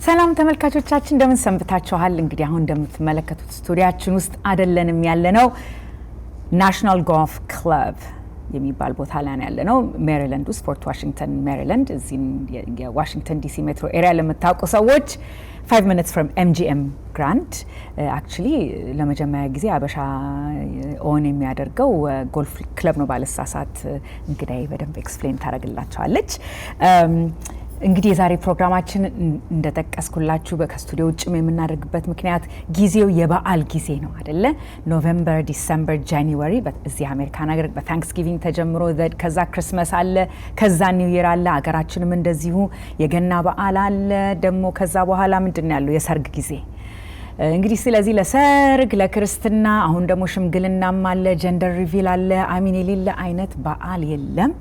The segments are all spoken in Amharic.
ሰላም ተመልካቾቻችን እንደምን ሰንብታችኋል? እንግዲህ አሁን እንደምትመለከቱት ስቱዲያችን ውስጥ አይደለንም ያለነው ናሽናል ጎልፍ ክለብ የሚባል ቦታ ላይ ያለነው ሜሪላንድ ውስጥ ፎርት ዋሽንግተን ሜሪላንድ እዚህ የዋሽንግተን ዲሲ ሜትሮ ኤሪያ ለምታውቁ ሰዎች 5 minutes from MGM Grand actually ለመጀመሪያ ጊዜ አበሻ ኦን የሚያደርገው ጎልፍ ክለብ ነው ባለሳሳት እንግዲህ በደንብ ኤክስፕሌን ታደርግላችኋለች። እንግዲህ የዛሬ ፕሮግራማችን እንደተጠቀስኩላችሁ ከስቱዲዮ ውጭ የምናደርግበት ምክንያት ጊዜው የበዓል ጊዜ ነው አይደለ? ኖቬምበር፣ ዲሰምበር፣ ጃንዋሪ በዚህ አሜሪካን ሀገር በታንክስጊቪንግ ተጀምሮ ከዛ ክሪስማስ አለ፣ ከዛ ኒው ይር አለ፣ ሀገራችንም እንደዚሁ የገና በዓል አለ። ደግሞ ከዛ በኋላ ምንድን ነው ያለው? የሰርግ ጊዜ። እንግዲህ ስለዚህ ለሰርግ፣ ለክርስትና፣ አሁን ደግሞ ሽምግልናም አለ፣ ጀንደር ሪቪል አለ። አሚን የሌለ አይነት በዓል የለም።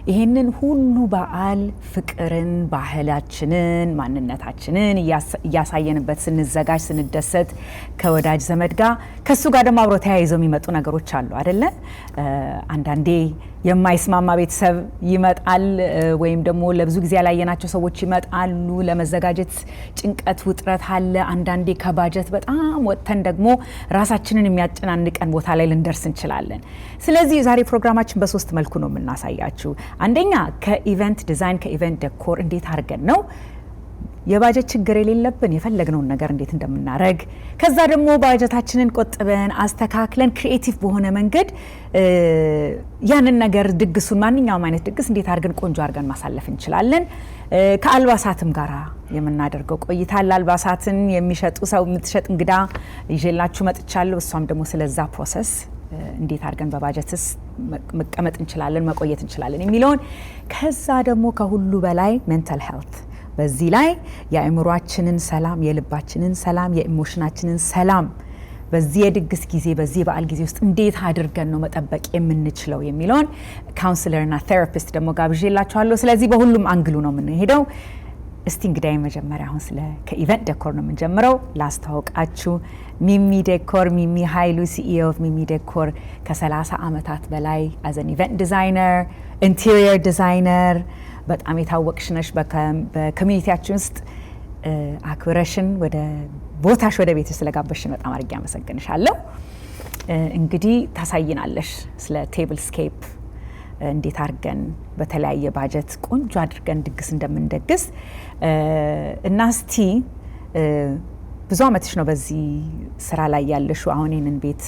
ይሄንን ሁሉ በዓል ፍቅርን፣ ባህላችንን፣ ማንነታችንን እያሳየንበት ስንዘጋጅ ስንደሰት ከወዳጅ ዘመድ ጋር ከሱ ጋር ደግሞ አብሮ ተያይዘው የሚመጡ ነገሮች አሉ አይደለ? አንዳንዴ የማይስማማ ቤተሰብ ይመጣል፣ ወይም ደግሞ ለብዙ ጊዜ ያላየናቸው ሰዎች ይመጣሉ። ለመዘጋጀት ጭንቀት፣ ውጥረት አለ። አንዳንዴ ከባጀት በጣም ወጥተን ደግሞ ራሳችንን የሚያጨናንቀን ቦታ ላይ ልንደርስ እንችላለን። ስለዚህ ዛሬ ፕሮግራማችን በሶስት መልኩ ነው የምናሳያችሁ። አንደኛ ከኢቨንት ዲዛይን ከኢቨንት ዴኮር እንዴት አድርገን ነው የባጀት ችግር የሌለብን የፈለግነውን ነገር እንዴት እንደምናረግ፣ ከዛ ደግሞ ባጀታችንን ቆጥበን አስተካክለን ክሪኤቲቭ በሆነ መንገድ ያንን ነገር ድግሱን ማንኛውም አይነት ድግስ እንዴት አድርገን ቆንጆ አድርገን ማሳለፍ እንችላለን። ከአልባሳትም ጋራ የምናደርገው ቆይታ አልባሳትን የሚሸጡ ሰው የምትሸጥ እንግዳ ይዤላችሁ መጥቻለሁ። እሷም ደግሞ ስለዛ ፕሮሰስ እንዴት አድርገን በባጀትስ መቀመጥ እንችላለን መቆየት እንችላለን የሚለውን፣ ከዛ ደግሞ ከሁሉ በላይ ሜንታል ሄልት በዚህ ላይ የአእምሯችንን ሰላም፣ የልባችንን ሰላም፣ የኢሞሽናችንን ሰላም በዚህ የድግስ ጊዜ በዚህ በዓል ጊዜ ውስጥ እንዴት አድርገን ነው መጠበቅ የምንችለው የሚለውን ካውንስለርና ቴራፒስት ደግሞ ጋብዤላችኋለሁ። ስለዚህ በሁሉም አንግሉ ነው የምንሄደው። እስቲ እንግዲህ መጀመሪያ አሁን ከኢቨንት ዴኮር ነው የምንጀምረው። ላስታውቃችሁ፣ ሚሚ ዴኮር፣ ሚሚ ኃይሉ ሲኢኦ ኦፍ ሚሚ ዴኮር ከ30 ዓመታት በላይ አዝ አን ኢቨንት ዲዛይነር፣ ኢንቴሪየር ዲዛይነር በጣም የታወቅሽ ነሽ። በኮሚኒቲያችን ውስጥ አክብረሽን ወደ ቦታሽ ወደ ቤትሽ ስለጋበሽን በጣም አድርጌ አመሰግንሻለሁ። እንግዲህ ታሳይናለሽ ስለ ቴብል ስኬፕ እንዴት አድርገን በተለያየ ባጀት ቆንጆ አድርገን ድግስ እንደምንደግስ እና እስቲ ብዙ አመትሽ ነው በዚህ ስራ ላይ ያለሽው። አሁን ይህንን ቤት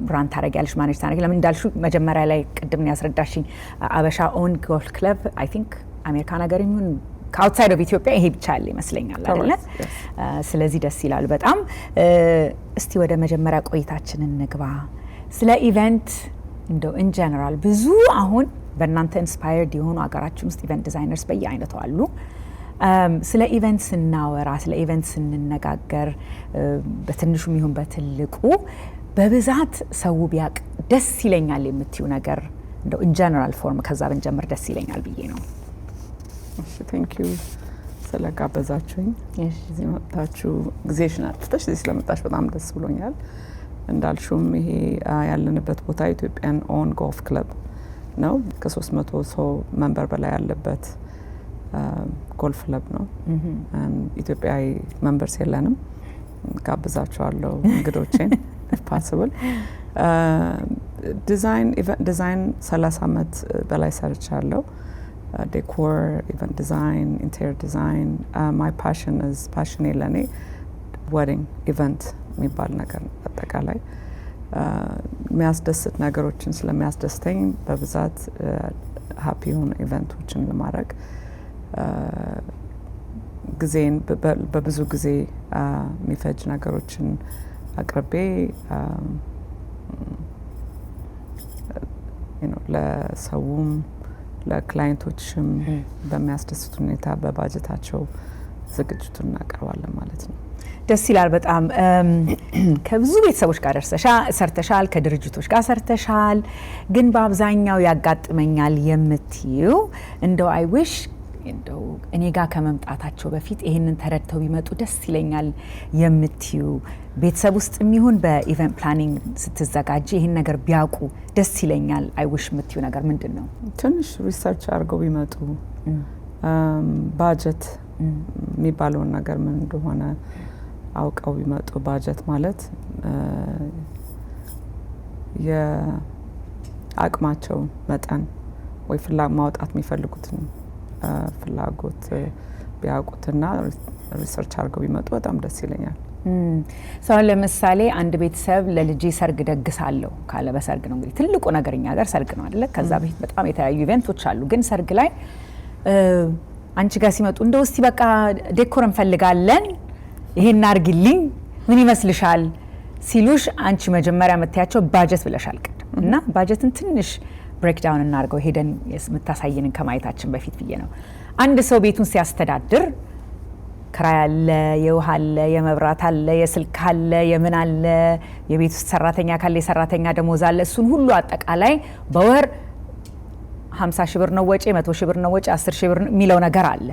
ብራንድ ታደርጊያለሽ፣ ማኔጅ ታደርጊ። ለምን እንዳልሹ መጀመሪያ ላይ ቅድም ነው ያስረዳሽኝ። አበሻ ኦን ጎልፍ ክለብ አይ ቲንክ አሜሪካን ሀገር ይሁን ከአውትሳይድ ኦፍ ኢትዮጵያ ይሄ ብቻ ያለ ይመስለኛል አይደለ? ስለዚህ ደስ ይላል በጣም። እስቲ ወደ መጀመሪያ ቆይታችን እንግባ። ስለ ኢቨንት እንደው ኢን ጀነራል ብዙ አሁን በእናንተ ኢንስፓየርድ የሆኑ ሀገራችን ውስጥ ኢቨንት ዲዛይነርስ በየአይነቱ አሉ። ስለ ኢቨንት ስናወራ ስለ ኢቨንት ስንነጋገር በትንሹም ይሁን በትልቁ በብዛት ሰው ቢያቅ ደስ ይለኛል የምትዩ ነገር እንደው ኢን ጀነራል ፎርም ከዛ ብንጀምር ደስ ይለኛል ብዬ ነው። እሺ ቴንክ ዩ ስለጋበዛችሁኝ። እዚህ መጣችሁ ጊዜሽን አጥፍተሽ እዚህ ስለመጣሽ በጣም ደስ ብሎኛል። እንዳልሹም ይሄ ያለንበት ቦታ ኢትዮጵያን ኦን ጎልፍ ክለብ ነው። ከ300 ሰው መንበር በላይ ያለበት ጎልፍ ክለብ ነው። ኢትዮጵያዊ መንበርስ የለንም። ጋብዛችኋለሁ እንግዶቼን if possible። ዲዛይን 30 ዓመት በላይ ሰርቻለሁ። ዴኮር፣ ኢቨንት ዲዛይን፣ ኢንቴሪየር ዲዛይን። my passion is ለኔ wedding ኢቨንት የሚባል ነገር አጠቃላይ የሚያስደስት ነገሮችን ስለሚያስደስተኝ በብዛት ሃፒ የሆኑ ኢቨንቶችን ለማድረግ ጊዜን በብዙ ጊዜ የሚፈጅ ነገሮችን አቅርቤ ለሰውም ለክላይንቶችም በሚያስደስት ሁኔታ በባጀታቸው ዝግጅቱን እናቀርባለን ማለት ነው። ደስ ይላል በጣም። ከብዙ ቤተሰቦች ጋር ሰርተሻል፣ ከድርጅቶች ጋር ሰርተሻል። ግን በአብዛኛው ያጋጥመኛል የምትዩ እንደው አይ ዊሽ እንደው እኔ ጋር ከመምጣታቸው በፊት ይሄንን ተረድተው ቢመጡ ደስ ይለኛል የምትዩ ቤተሰብ ውስጥ የሚሆን በኢቨንት ፕላኒንግ ስትዘጋጂ ይሄን ነገር ቢያውቁ ደስ ይለኛል አይ ዊሽ የምትዩ ነገር ምንድን ነው? ትንሽ ሪሰርች አድርገው ቢመጡ ባጀት የሚባለውን ነገር ምን እንደሆነ አውቀው ቢመጡ ባጀት ማለት የአቅማቸው መጠን ወይ ማውጣት የሚፈልጉትን ፍላጎት ቢያውቁትና ሪሰርች አድርገው ቢመጡ በጣም ደስ ይለኛል። ሰው ለምሳሌ አንድ ቤተሰብ ለልጄ ሰርግ ደግሳለሁ ካለ በሰርግ ነው እንግዲህ ትልቁ ነገርኛ ሀገር ሰርግ ነው አይደለ? ከዛ በፊት በጣም የተለያዩ ኢቨንቶች አሉ። ግን ሰርግ ላይ አንቺ ጋር ሲመጡ እንደው እስቲ በቃ ዴኮር እንፈልጋለን ይሄን አርግልኝ ምን ይመስልሻል ሲሉሽ አንቺ መጀመሪያ መታያቸው ባጀት ብለሻል ቀደም እና ባጀትን ትንሽ ብሬክ ዳውን እናርገው ሄደን የምታሳየንን ከማየታችን በፊት ብዬ ነው። አንድ ሰው ቤቱን ሲያስተዳድር ክራይ አለ፣ የውሃ አለ፣ የመብራት አለ፣ የስልክ አለ፣ የምን አለ፣ የቤት ውስጥ ሰራተኛ ካለ የሰራተኛ ደሞዝ አለ። እሱን ሁሉ አጠቃላይ በወር 50 ሺህ ብር ነው ወጪ፣ 100 ሺህ ብር ነው ወጪ፣ 10 ሺህ ብር የሚለው ነገር አለ።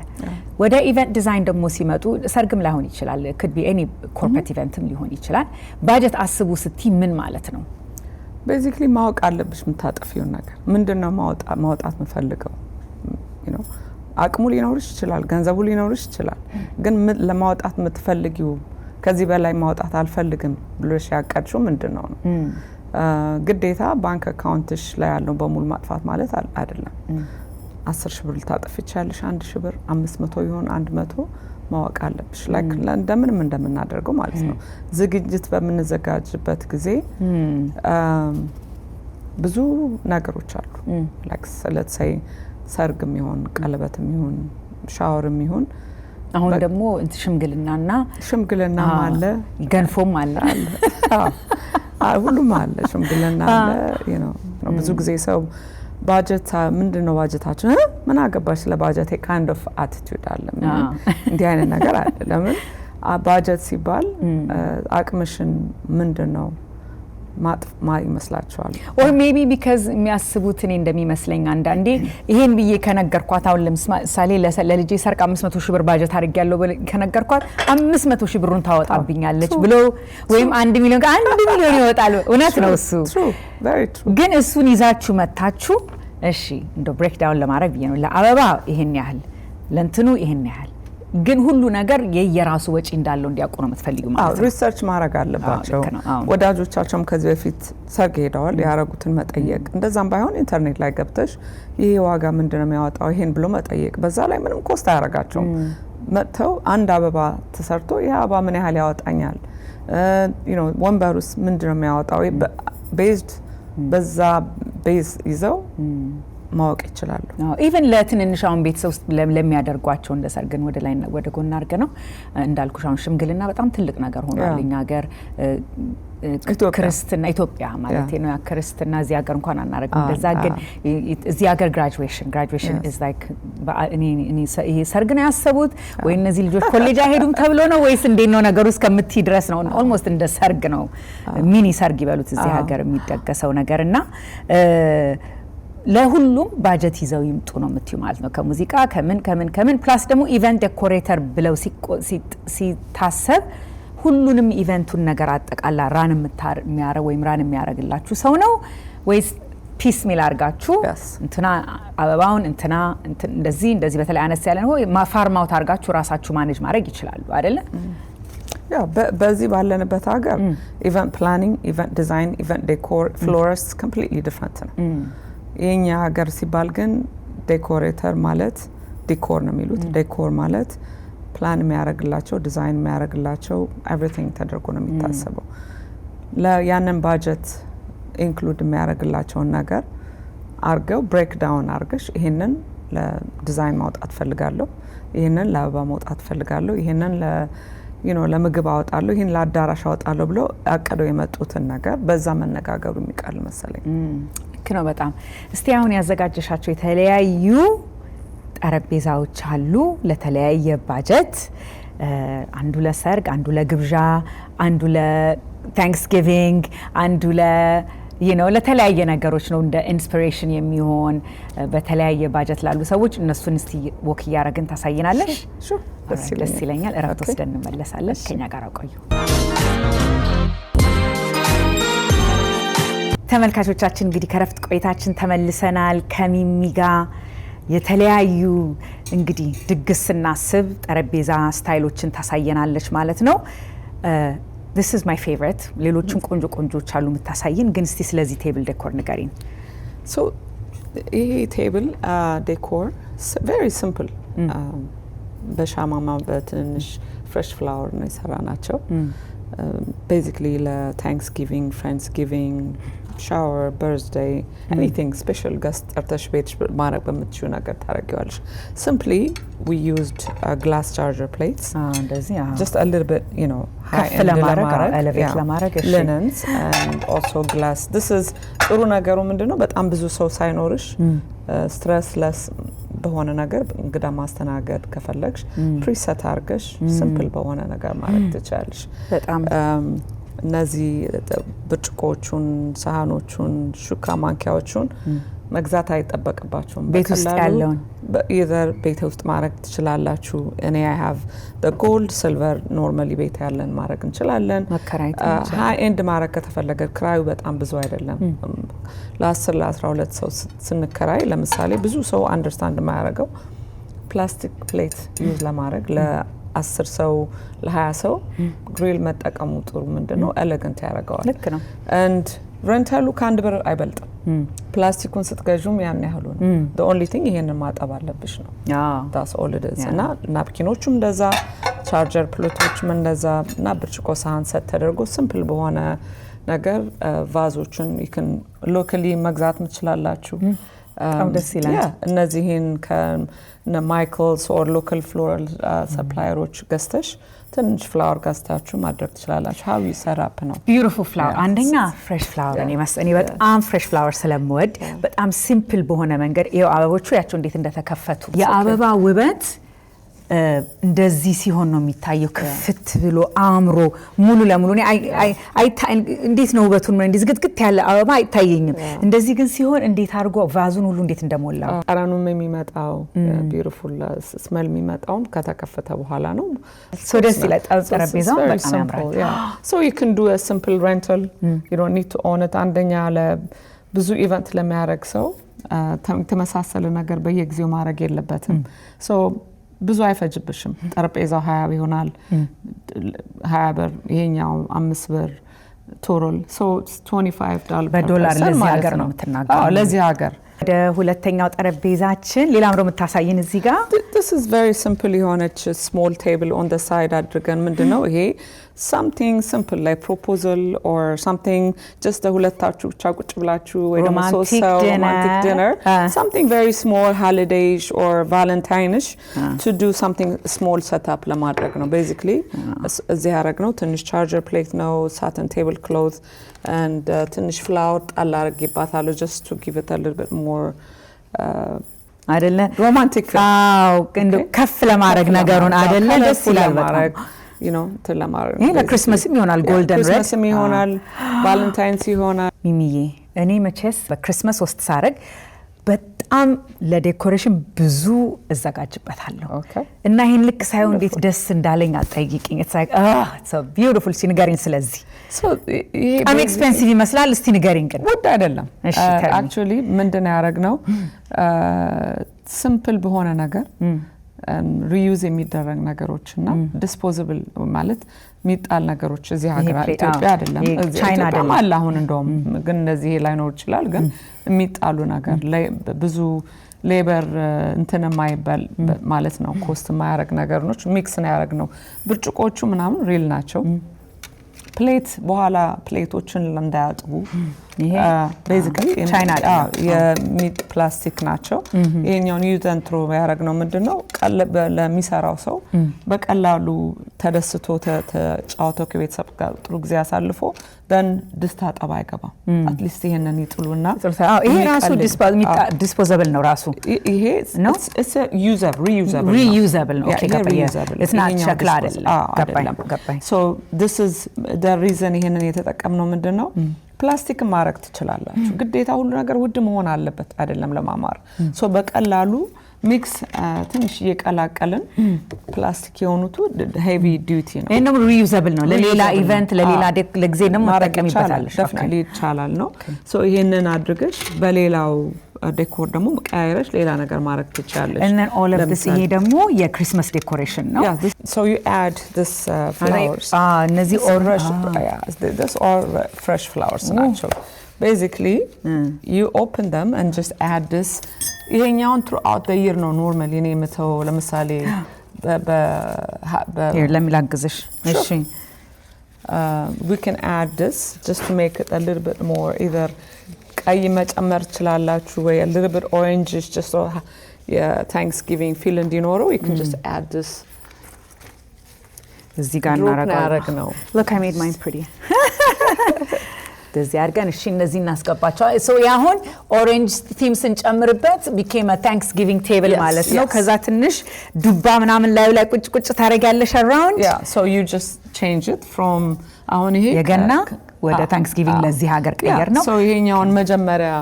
ወደ ኢቨንት ዲዛይን ደግሞ ሲመጡ ሰርግም ላይሆን ይችላል፣ could be any corporate eventም ሊሆን ይችላል። ባጀት አስቡ ስቲ ምን ማለት ነው? ቤዚክሊ ማወቅ አለብሽ የምታጠፊውን ነገር ምንድነው ማውጣት የምፈልገው አቅሙ ሊኖርሽ ይችላል፣ ገንዘቡ ሊኖርሽ ይችላል። ግን ለማውጣት የምትፈልጊው ከዚህ በላይ ማውጣት አልፈልግም ብሎሽ ያቀድሽው ምንድነው ነው? ግዴታ ባንክ አካውንትሽ ላይ ያለው በሙሉ ማጥፋት ማለት አይደለም። 10 ሺህ ብር ልታጠፊ ይችላልሽ፣ 1 ሺህ ብር 500 ይሁን 100 ማወቅ አለብሽ። ላይክ እንደምንም እንደምናደርገው ማለት ነው። ዝግጅት በምንዘጋጅበት ጊዜ ብዙ ነገሮች አሉ። ላይክ let's say ሰርግም ይሁን ቀለበትም ይሁን ሻወርም ይሁን አሁን ደግሞ ሽምግልና አለ፣ ገንፎም አለ፣ ሁሉም አለ፣ ሽምግልና አለ። ብዙ ጊዜ ሰው ባጀት ምንድነው ባጀታችን ምን አገባሽ ስለ ባጀት kind of attitude አለ። እንዲህ አይነት ነገር አለ። ለምን ባጀት ሲባል አቅምሽን ምንድነው ይመስላችኋል? or maybe because የሚያስቡት እኔ እንደሚመስለኝ አንዳንዴ ይሄን ብዬ ከነገርኳት አሁን ለምሳሌ ለልጄ ሰርቅ 500 ሺህ ብር ባጀት አድርጌያለሁ ከነገርኳት 500 ሺህ ብሩን ታወጣብኛለች ብሎ ወይም 1 ሚሊዮን ይወጣል። እውነት ነው እሱ። ግን እሱን ይዛችሁ መታችሁ እሺ እንደ ብሬክ ዳውን ለማድረግ ብዬ ነው ለአበባ ይሄን ያህል ለእንትኑ ይሄን ያህል ግን ሁሉ ነገር የየራሱ ወጪ እንዳለው እንዲያውቁ ነው የምትፈልጊው ማለት ነው። ሪሰርች ማድረግ አለባቸው። ወዳጆቻቸውም ከዚህ በፊት ሰርግ ሄደዋል ያረጉትን መጠየቅ፣ እንደዛም ባይሆን ኢንተርኔት ላይ ገብተሽ ይሄ ዋጋ ምንድነው የሚያወጣው ይሄን ብሎ መጠየቅ። በዛ ላይ ምንም ኮስት አያረጋቸውም። መጥተው አንድ አበባ ተሰርቶ ይሄ አበባ ምን ያህል ያወጣኛል ወንበሩስ ምንድነው የሚያወጣው ቤዝድ በዛ ቤዝ ይዘው ማወቅ ይችላሉ። ኢቭን ለትንንሻውን ቤተሰብ ውስጥ ለሚያደርጓቸው እንደ ሰርግን ወደ ላይ ወደ ጎን አድርገ ነው እንዳልኩሽ አሁን ሽምግልና በጣም ትልቅ ነገር ሆኗል። እኛ ሀገር ክርስትና ኢትዮጵያ ማለት ነው ክርስትና እዚህ ሀገር እንኳን አናረግም እንደዛ። ግን እዚህ ሀገር graduation is like ይሄ ሰርግ ነው ያሰቡት ወይ እነዚህ ልጆች ኮሌጅ አይሄዱም ተብሎ ነው ወይስ እንዴት ነው ነገሩ እስከምትይ ድረስ ነው። ኦልሞስት እንደ ሰርግ ነው፣ ሚኒ ሰርግ ይበሉት እዚህ ሀገር የሚደገሰው ነገርና ለሁሉም ባጀት ይዘው ይምጡ ነው የምትዩ ማለት ነው። ከሙዚቃ ከምን ፕላስ ደግሞ ኢቨንት ዴኮሬተር ብለው ሲታሰብ ሁሉንም ኢቨንቱን ነገር አጠቃላ ራን የሚያረግላችሁ ሰው ነው ወይስ ፒስ ሚል አርጋችሁ እንትና አበባውን እንትና እንደዚህ በተለይ አነስ ያለ ነው ማፋርማውት አርጋችሁ ራሳችሁ ማኔጅ ማድረግ ይችላሉ አይደለ? በዚህ ባለንበት ሀገር ኢቨንት ፕላኒንግ፣ ኢቨንት ዲዛይን፣ ኢቨንት ዴኮር፣ ፍሎሪስት ኮምፕሊትሊ ዲፍረንት ነው። የኛ ሀገር ሲባል ግን ዴኮሬተር ማለት ዲኮር ነው የሚሉት። ዴኮር ማለት ፕላን የሚያደርግላቸው ዲዛይን የሚያደርግላቸው ኤቭሪቲንግ ተደርጎ ነው የሚታሰበው። ያንን ባጀት ኢንክሉድ የሚያደርግላቸውን ነገር አርገው ብሬክ ዳውን አርገሽ ይሄንን ለዲዛይን ማውጣት ፈልጋለሁ፣ ይሄንን ለአበባ ማውጣት ፈልጋለሁ፣ ይሄንን ለምግብ አወጣለሁ፣ ይሄን ለአዳራሽ አወጣለሁ ብሎ አቀደው የመጡትን ነገር በዛ መነጋገሩ የሚቀል መሰለኝ። ነው በጣም እስቲ አሁን ያዘጋጀሻቸው የተለያዩ ጠረጴዛዎች አሉ ለተለያየ ባጀት፣ አንዱ ለሰርግ፣ አንዱ ለግብዣ፣ አንዱ ለታንክስጊቪንግ፣ አንዱ ለተለያየ ነገሮች ነው እንደ ኢንስፒሬሽን የሚሆን በተለያየ ባጀት ላሉ ሰዎች እነሱን እስቲ ወክ እያረግን ታሳይናለሽ? ደስ ይለኛል። እረፍት ወስደን እንመለሳለን። ከኛ ጋር ቆዩ። ተመልካቾቻችን እንግዲህ ከረፍት ቆይታችን ተመልሰናል። ከሚሚ ጋር የተለያዩ እንግዲህ ድግስና ስብ ጠረጴዛ ስታይሎችን ታሳየናለች ማለት ነው። this is my favorite ሌሎችም ቆንጆች አሉ የምታሳይን ግን እስቲ ስለዚህ ቴብል ዴኮር ንገሪን። so ይሄ ቴብል ዴኮር very simple በሻማማ በትንሽ ፍሬሽ ፍላወር ነው የሰራናቸው። basically ለታንክስጊቪንግ ፍሬንድስጊቪንግ shower birthday anything special guest ጠርተሽ ቤትሽ ማድረግ በምትችይው ነገር ታደርጊዋለሽ። simply we used glass charger plates እንደዚህ just a little bit you know high end elevate ለማድረግ linens and also glass. this is ጥሩ ነገሩ ምንድነው በጣም ብዙ ሰው ሳይኖርሽ stressless በሆነ ነገር እንግዳ ማስተናገድ ከፈለግሽ ፕሪሴት አድርገሽ simple በሆነ ነገር ማድረግ ትችላለሽ። በጣም እነዚህ ብርጭቆቹን ሳህኖቹን ሹካ ማንኪያዎቹን መግዛት አይጠበቅባችሁም። ቤት ውስጥ ያለውን either ቤት ውስጥ ማድረግ ትችላላችሁ። እኔ I have the gold silver normally ቤት ያለን ማድረግ እንችላለን። መከራየት high end ማድረግ ከተፈለገ ክራዩ በጣም ብዙ አይደለም። ለ10 ለ12 ሰው ስንከራይ ለምሳሌ ብዙ ሰው አንደርስታንድ የማያደርገው ፕላስቲክ ፕሌት ዩዝ ለማድረግ ለ10 ሰው ለ20 ሰው ግሪል መጠቀሙ ጥሩ ምንድነው ኤሌጋንት ያደርገዋል። ልክ ነው። and ሬንታሉ ከአንድ ብር አይበልጥም። ፕላስቲኩን ስትገዡም ያን ያህሉ ነው። the only thing ይሄንን ማጠብ አለብሽ ነው። that's all it is። እና ናፕኪኖቹም እንደዛ ቻርጀር ፕሌቶቹም እንደዛ እና ብርጭቆ ሳህን ሰት ተደርጎ ሲምፕል በሆነ ነገር ቫዞችን you can locally መግዛት ትችላላችሁ። ደስ ይላል። እነዚህን ከማይክልስ ኦር ሎካል ፍሎራል ሰፕላየሮች ገዝተሽ ትንሽ ፍላወር ገዝታችሁ ማድረግ ትችላላችሁ። how you set up ነው beautiful flower አንደኛ ፍሬሽ ፍላወር እኔ በጣም ፍሬሽ ፍላወር ስለምወድ በጣም ሲምፕል በሆነ መንገድ ይሄው አበቦቹ ያቸው እንዴት እንደተከፈቱ የአበባ ውበት እንደዚህ ሲሆን ነው የሚታየው። ክፍት ብሎ አምሮ ሙሉ ለሙሉ እንዴት ነው ውበቱን እንዴት ዝግትግት ያለ አበባ አይታየኝም። እንደዚህ ግን ሲሆን እንዴት አድርጎ ቫዙን ሁሉ እንዴት እንደሞላው ጠረኑም የሚመጣው ቢዩቲፉል ስሜል የሚመጣው ከተከፈተ በኋላ ነው። so ደስ ይላል። ጠረጴዛው በጣም ያምራል። so you can do a simple rental you don't need to own it። አንደኛ ለብዙ ኢቨንት ለሚያደርግ ሰው ተመሳሳለ ነገር በየጊዜው ማድረግ የለበትም። so ብዙ አይፈጅብሽም። ጠረጴዛው 20 ይሆናል 20 ብር ይሄኛው 5 ብር ቶታል so $25 በዶላር ለዚህ ሀገር ነው የምትናገረው። ለዚህ ሀገር ወደ ሁለተኛው ጠረጴዛችን ሌላ አምሮ የምታሳይን እዚህ ጋር this is very simple የሆነች small table on the side አድርገን ምንድነው ይሄ something simple like proposal or something just ሁለታችሁ ብቻ ቁጭ ብላችሁ ወይ ደግሞ romantic dinner something very small holiday-ish or valentine-ish to do something small setup ለማድረግ ነው basically እዚህ ያደረግነው ትንሽ charger plate ነው satin tablecloth and ትንሽ flower ጣል አድርጌባታለሁ just to give it a little bit more አይደለ romantic ከፍ ለማድረግ ነገሩን አይደለ ደስ ይላል በጣም you know ተለማረግ ይሄ ለክሪስማስም ይሆናል ጎልደን ሬድ ክሪስማስም ይሆናል ቫለንታይንስ ይሆናል። ሚሚዬ እኔ መቼስ በክሪስማስ ውስጥ ሳረግ በጣም ለዴኮሬሽን ብዙ እዘጋጅበታለሁ እና ይሄን ልክ ሳይሆን እንዴት ደስ እንዳለኝ አጠይቂኝ። it's like it's so beautiful ሲንገሪን ስለዚህ so ይሄ በጣም ኤክስፔንሲቭ ይመስላል። እስቲ ንገሪኝ ግን ውድ አይደለም። actually ምንድነው ያደረግነው ሲምፕል በሆነ ነገር ሪዩዝ የሚደረግ ነገሮችና ዲስፖዛብል ማለት ሚጣል ነገሮች እዚህ ሀገር ኢትዮጵያ አይደለም ቻይና አይደለም አለ አሁን እንደውም ግን እንደዚህ ላይኖር ይችላል ግን የሚጣሉ ነገር ብዙ ሌበር እንትን የማይባል ማለት ነው ኮስት የማያደርግ ነገሮች ሚክስ ነው ያደረግነው። ብርጭቆቹ ምናምን ሪል ናቸው። ፕሌት በኋላ ፕሌቶችን እንዳያጥቡ ይሄ ቤዚካሊ ቻይና የሚጥ ፕላስቲክ ናቸው። ይሄኛው ኒውተን ትሮ ያደረግነው ምንድነው ለሚሰራው ሰው በቀላሉ ተደስቶ ተጫውቶ ከቤተሰብ ጋር ጥሩ ጊዜ ያሳልፎ then ድስት አጠባ አይገባም። አትሊስት ይሄንን ይጥሉና ይሄ ራሱ ዲስፖዛብል ነው ራሱ ይሄ it's a reusable ነው። ኦኬ it's not ሸክላ አይደለም ገባኝ። so this is the reason ይሄንን የተጠቀምነው ምንድነው ፕላስቲክ ማረክ ትችላላችሁ። ግዴታ ሁሉ ነገር ውድ መሆን አለበት አይደለም ለማማር so በቀላሉ ሚክስ ትንሽ የቀላቀልን ፕላስቲክ የሆኑት heavy duty ነው። እነም reusable ነው ለሌላ ኢቨንት ለሌላ ለጊዜ ነው መጠቀም ይችላል። definitely ይቻላል ነው so ይሄንን አድርገሽ በሌላው ዴኮር ደግሞ ቀያይረሽ ሌላ ነገር ማድረግ ትችላለሽ and then all of this ይሄ ደግሞ የክሪስማስ ዴኮሬሽን ነው yeah so you add this flowers እነዚህ this all fresh flowers ናቸው basically you open them and just add this ይሄኛውን throughout the year ነው normally እኔ የምተው ለምሳሌ ለሚላግዝሽ እሺ we can add this just to make it a little bit more either ቀይ መጨመር ትችላላችሁ ወይ a little bit orange just so Thanksgiving feel እንዲኖረው you can just add this እዚህ ጋር እናረጋለን look I made mine pretty እንደዚህ አድርገን እሺ እነዚህ እናስገባቸው ሶ ያሁን ኦሬንጅ ቲም ስንጨምርበት became a Thanksgiving table ማለት ነው ከዛ ትንሽ ዱባ ምናምን ላይ ቁጭ ታረጋለሽ around yeah so you just change it from አሁን ይሄ የገና ወደ Thanksgiving ለዚህ ሀገር ቀየር ነው so ይሄኛውን መጀመሪያ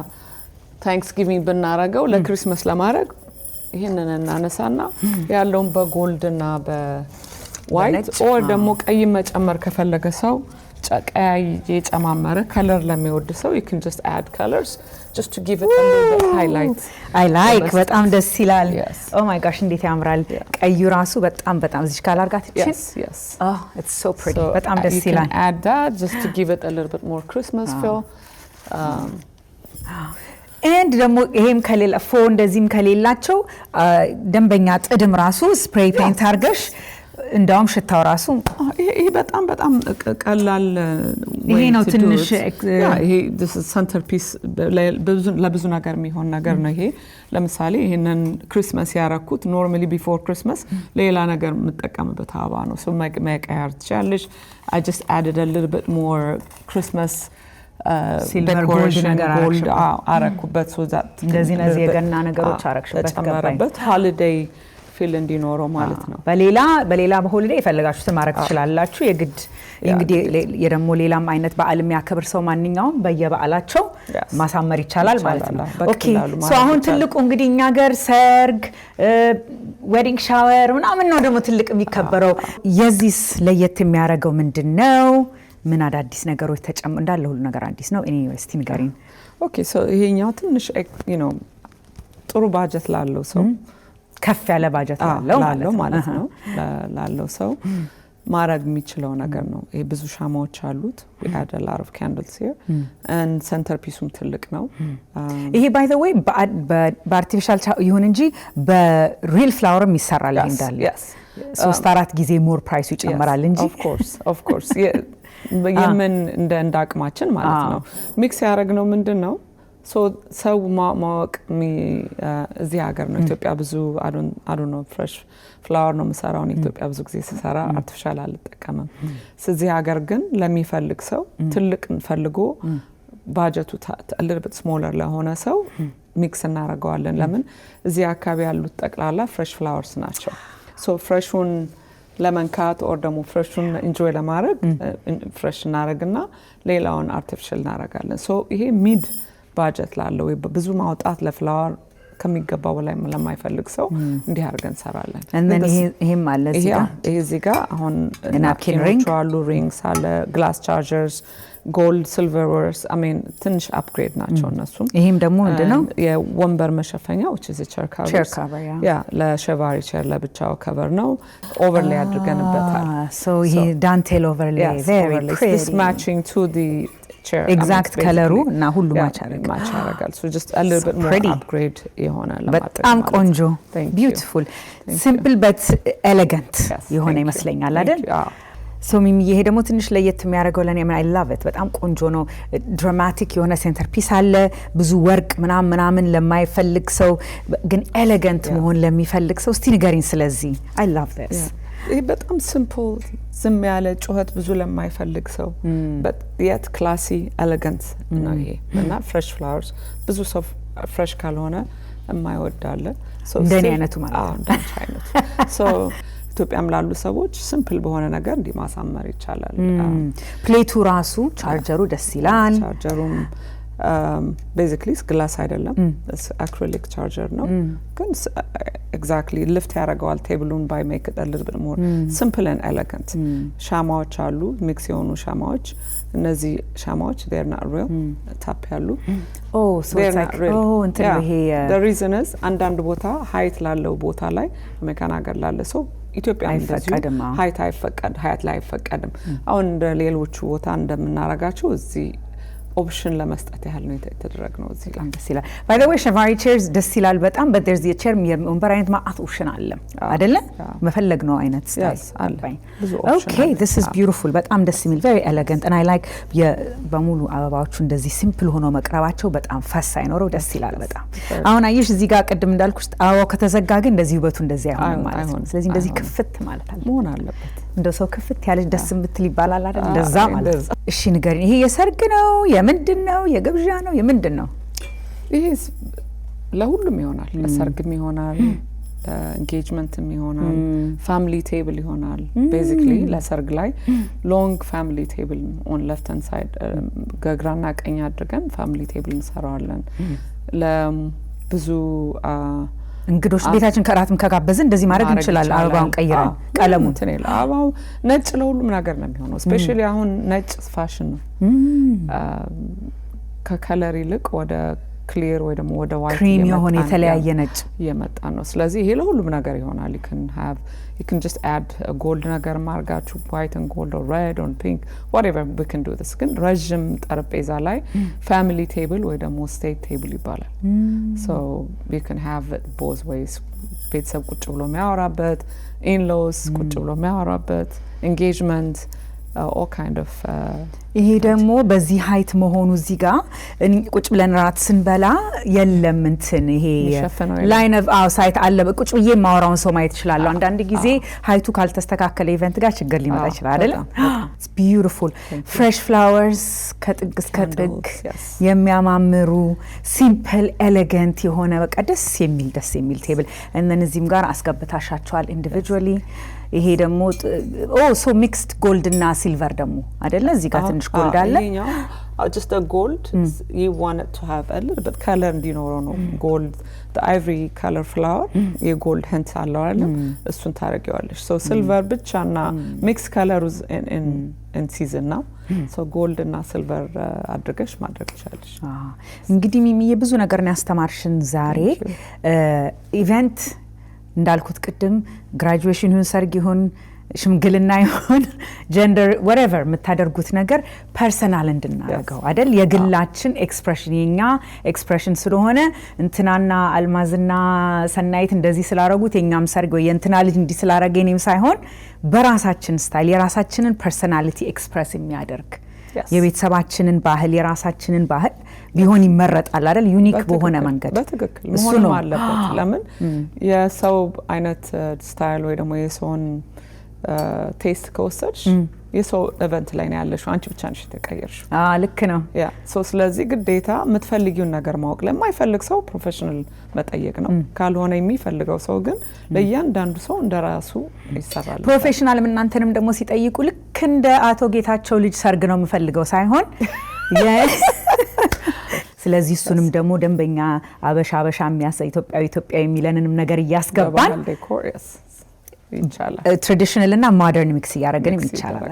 Thanksgiving ብናረገው ለክሪስማስ ለማድረግ ይሄንን እናነሳና ያለውን በጎልድ እና በዋይት or ደግሞ ቀይ መጨመር ከፈለገ ሰው ቀይ የጨማመረ color ለሚወድ ሰው you can just add colors just to give it a little bit highlight I like በጣም ደስ ይላል oh my gosh እንዴት ያምራል ቀዩ ራሱ በጣም እዚህ ጋር አርጋት እቺ yes oh it's so pretty በጣም ደስ ይላል you can add that just to give it a little bit more Christmas feel and ደግሞ ይሄም ከሌላ እንደዚህም ከሌላቸው ደንበኛ ጥድም ራሱ ስፕሬይ ፔንት አርገሽ እንዳውም ሽታው ራሱ ይሄ በጣም ቀላል ይሄ ነው ትንሽ ይሄ this is centerpiece ለብዙ ነገር የሚሆን ነገር ነው ይሄ ለምሳሌ ይሄንን ክሪስማስ ያረኩት normally before Christmas ሌላ ነገር የምጠቀምበት አበባ ነው so መቀየር ትችላለሽ I just added a little bit more Christmas silver gold ነገር አረኩበት so that እንደዚህ የገና ነገሮች አረክሽበት ገባበት holiday ፊል እንዲኖረው ማለት ነው በሌላ በሆሊዴይ ይፈልጋችሁት ማድረግ ትችላላችሁ የግድ እንግዲህ የደሞ ሌላም አይነት በዓል የሚያከብር ሰው ማንኛውም በየበዓላቸው ማሳመር ይቻላል ማለት ነው ኦኬ ሶ አሁን ትልቁ እንግዲህ እኛ ሀገር ሰርግ ዌዲንግ ሻወር ምናምን ነው ደግሞ ትልቅ የሚከበረው የዚህስ ለየት የሚያደርገው ምንድነው ምን አዳዲስ ነገሮች እንዳለ ሁሉ ነገር አዲስ ነው ኤኒዌይ እስቲ ንገሪኝ ኦኬ ሶ ይሄኛው ትንሽ ጥሩ ባጀት ላለው ሰው ከፍ ያለ ባጀት ላለው ማለት ነው ላለው ሰው ማድረግ የሚችለው ነገር ነው ይሄ ብዙ ሻማዎች አሉት we had a lot of candles here and centerpiece-ም ትልቅ ነው ይሄ by the way በአርቲፊሻል ይሁን እንጂ በሪል ፍላወርም ይሰራል እንዳለ 3-4 ጊዜ ሞር ፕራይሱ ይጨምራል እንጂ of course የምን እንደ አቅማችን ማለት ነው ሚክስ ያደረግነው ምንድነው so ሰው ማወቅ እዚህ ሀገር ነው ኢትዮጵያ ብዙ I don't know fresh flower ነው መሰራው ኢትዮጵያ ብዙ ጊዜ ሲሰራ አርቲፊሻል አልተጠቀመም ስለዚህ ሀገር ግን ለሚፈልግ ሰው ትልቅ ፈልጎ ባጀቱ a little bit smaller ለሆነ ሰው ሚክስ እናደርገዋለን ለምን እዚህ አካባቢ ያሉት ጠቅላላ fresh flowers ናቸው so freshውን ለመንካት or ደግሞ freshውን enjoy ለማድረግ fresh እናደርግና ሌላውን artificial እናደርጋለን so ይሄ ሚድ ባጀት ላለው ብዙ ማውጣት ለፍላወር ከሚገባው በላይ ለማይፈልግ ሰው እንዲህ አድርገን ሰራለን and then ይሄም አለ እዚህ ጋር አሁን ናፕኪን ሪንግ አሉ ሪንግስ አለ ግላስ ቻርጀርስ ጎልድ ሲልቨርዌርስ I mean ትንሽ አፕግሬድ ናቸው እነሱም ይሄም ደግሞ ምንድነው የወንበር መሸፈኛ which is a chair cover ለሸቫሪ ቼር ለብቻው ከቨር ነው ኦቨርሌይ አድርገንበታል so ይሄ ዳንቴል ኦቨርሌይ very pretty this matching to the chair exact coloru እና ሁሉ match ያደርጋል so just a little bit more upgrade የሆነ በጣም ቆንጆ beautiful simple but elegant የሆነ ይመስለኛል አይደል so ሚሚ ይሄ ደግሞ ትንሽ ለየት የሚያደርገው ለኔ I love it በጣም ቆንጆ ነው ድራማቲክ የሆነ ሴንተር ፒስ አለ ብዙ ወርቅ ምናምን ለማይፈልግ ሰው ግን ኤሌጋንት መሆን ለሚፈልግ ሰው እስቲ ንገሪኝ ስለዚህ I love this ይሄ በጣም ሲምፕል ዝም ያለ ጩኸት ብዙ ለማይፈልግ ሰው but yet classy elegant ነው ይሄ እና fresh flowers ብዙ ሰው fresh ካልሆነ የማይወዳለ so እንደኔ አይነቱ ማለት ነው እንደኔ አይነቱ so ኢትዮጵያም ላሉ ሰዎች ሲምፕል በሆነ ነገር እንዲማሳመር ይቻላል ፕሌቱ ራሱ ቻርጀሩ ደስ ይላል ቻርጀሩም basically ግላስ አይደለም acrylic charger ነው ግን exactly lift ያደርገዋል ቴብሉን by make it a little bit more simple and elegant ሻማዎች አሉ ሚክስ የሆኑ ሻማዎች እነዚህ ሻማዎች they're not real ታፕ ያሉ so it's like እንትን ይሄ the reason is አንዳንድ ቦታ height ላለው ቦታ ላይ አሜሪካን ሀገር ላለ ሰው ኢትዮጵያ እንደዚህ height ላይ አይፈቀድም አሁን እንደ ሌሎቹ ቦታ እንደምናረጋቸው እዚህ ኦፕሽን ለመስጠት ያህል ነው የተደረገው እዚህ ጋር ደስ ይላል by the way Shivari chairs ደስ ይላል በጣም but there's the chair ወንበር አይነት ማአት ኦፕሽን አለ አይደለ መፈለግ ነው አይነት ስታይል አለኝ okay this is beautiful በጣም ደስ የሚል very elegant and I like በሙሉ አበባዎቹ እንደዚህ ሲምፕል ሆኖ መቅረባቸው በጣም ፈስ አይኖረው ደስ ይላል በጣም አሁን አይሽ እዚህ ጋር ቅድም እንዳልኩሽ አበባው ከተዘጋ ግን እንደዚህ ውበቱ እንደዚህ አይሆንም ማለት ነው ስለዚህ እንደዚህ ክፍት ማለት አለ መሆን አለበት እንደ ሰው ክፍት ያለች ደስ የምትል ይባላል አይደል እንደዛ ማለት እሺ ንገሪኝ ይሄ የሰርግ ነው የምንድነው የግብዣ ነው የምንድነው ይሄ ለሁሉም ይሆናል ለሰርግም ይሆናል ኤንጌጅመንትም ይሆናል ፋሚሊ ቴብል ይሆናል ቤዚክሊ ለሰርግ ላይ ሎንግ ፋሚሊ ቴብል ኦን ሌፍት ሃንድ ሳይድ ገግራና ቀኝ አድርገን ፋሚሊ ቴብል እንሰራዋለን ለብዙ እንግዶች ቤታችን ከራትም ከጋበዝን እንደዚህ ማድረግ እንችላለን አበባውን ቀይረን ቀለሙን ተኔላ አበባው ነጭ ለሁሉም ነገር ነው የሚሆነው ስፔሻሊ አሁን ነጭ ፋሽን ነው ከከለር ይልቅ ወደ ክሊር ወይ ደግሞ ወደ ዋይት ክሪም የሆነ የተለያየ ነጭ የመጣ ነው ስለዚህ ይሄ ለሁሉም ነገር ይሆናል you can just add a gold ነገር ማርጋችሁ white and gold or red or pink whatever we can do this ግን ረጅም ጠረጴዛ ላይ family table ወይ ደግሞ state table ይባላል so you can have it both ways ቤተሰብ ቁጭ ብሎ የሚያወራበት in-laws ቁጭ ብሎ የሚያወራበት engagement all kind of ይሄ ደግሞ በዚህ ሃይት መሆኑ እዚህ ጋር ቁጭ ብለን ራት ስንበላ የለም እንትን ይሄ ላይን ኦፍ ሳይት አለ ቁጭ ብዬ ማወራውን ሰው ማየት ይችላል አንዳንድ ጊዜ ሃይቱ ካልተስተካከለ ኢቨንት ጋር ችግር ሊመጣ ይችላል አይደል it's beautiful fresh flowers ከጥግ እስከ ጥግ የሚያማምሩ simple elegant የሆነ በቃ ደስ የሚል ቴብል እና እዚህም ጋር አስገብታሻቸዋል individually ይሄ ደግሞ so mixed gold እና silver ደግሞ አይደለ እዚህ ጋር ትንሽ gold አለ just a gold you want it to have a little bit color እንዲኖረው ነው gold the ivory color flower የgold hint አለው አይደል እሱን ታረጋዋለሽ so silver ብቻና mixed colors in season now so gold እና silver አድርገሽ ማድረግ ይችላልሽ እንግዲህ ሚሚ ብዙ ነገር ነው ያስተማርሽን ዛሬ ኢቨንት እንዳልኩት ቅድም graduation ይሁን ሰርግ ይሁን ሽምግልና ይሁን gender whatever የምታደርጉት ነገር ፐርሰናል እንድናረጋው አይደል የግላችን ኤክስፕሬሽን የኛ ኤክስፕሬሽን ስለሆነ እንትናና አልማዝና ሰናይት እንደዚህ ስላረጉት የኛም ሰርግ ወይ እንትና ልጅ እንዲህ ስላረገ እኔም ሳይሆን በራሳችን ስታይል የራሳችንን ፐርሰናሊቲ ኤክስፕሬስ የሚያደርግ የቤተሰባችንን ባህል የራሳችንን ባህል ቢሆን ይመረጣል አይደል ዩኒክ በሆነ መንገድ በትክክል መሆን አለበት ለምን የሰው አይነት ስታይል ወይ ደግሞ የሰውን ቴስት ከወሰድሽ የሰው ኢቨንት ላይ ነው ያለሽው አንቺ ብቻ ነሽ ተቀየርሽው ልክ ነው ያ ሶ ስለዚህ ግዴታ የምትፈልጊውን ነገር ማወቅ ለማይፈልግ ሰው ፕሮፌሽናል መጠየቅ ነው ካልሆነ የሚፈልገው ሰው ግን ለእያንዳንዱ ሰው እንደራሱ ይሰራል ፕሮፌሽናል እናንተንም ደግሞ ሲጠይቁ ልክ እንደ አቶ ጌታቸው ልጅ ሰርግ ነው የምፈልገው ሳይሆን ስለዚህ እሱንም ደግሞ ደንበኛ አበሻ የሚያሳይ ኢትዮጵያዊ የሚለንንም ነገር ያስገባን ይቻላል ትራዲሽናል እና ሞደርን ሚክስ ያረጋግን ይቻላል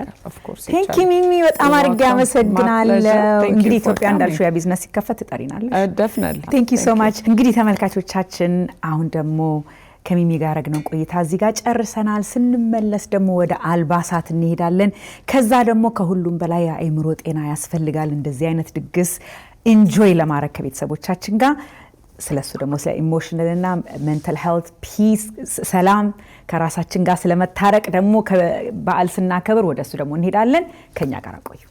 ቴንክ ዩ ሚሚ በጣም አድርጌ አመሰግናለሁ እንግዲህ ኢትዮጵያ እንዳልሽው ያ ቢዝነስ ይከፈት ተጠሪናለሽ definitely ቴንክ ዩ ሶ ማች እንግዲህ ተመልካቾቻችን አሁን ደግሞ ከሚሚ ጋር ያረግነው ቆይታ እዚህ ጋር ጨርሰናል ስንመለስ ደግሞ ወደ አልባሳት እንሄዳለን ከዛ ደግሞ ከሁሉም በላይ አእምሮ ጤና ያስፈልጋል እንደዚህ አይነት ድግስ ኢንጆይ ለማድረግ ከቤተሰቦቻችን ጋር ስለሱ ደግሞ ስለ ኢሞሽናል እና ሜንታል ሄልት ፒስ ሰላም ከራሳችን ጋር ስለመታረቅ ደግሞ በዓል ስናከብር ወደሱ ደግሞ እንሄዳለን ከኛ ጋር ቆዩ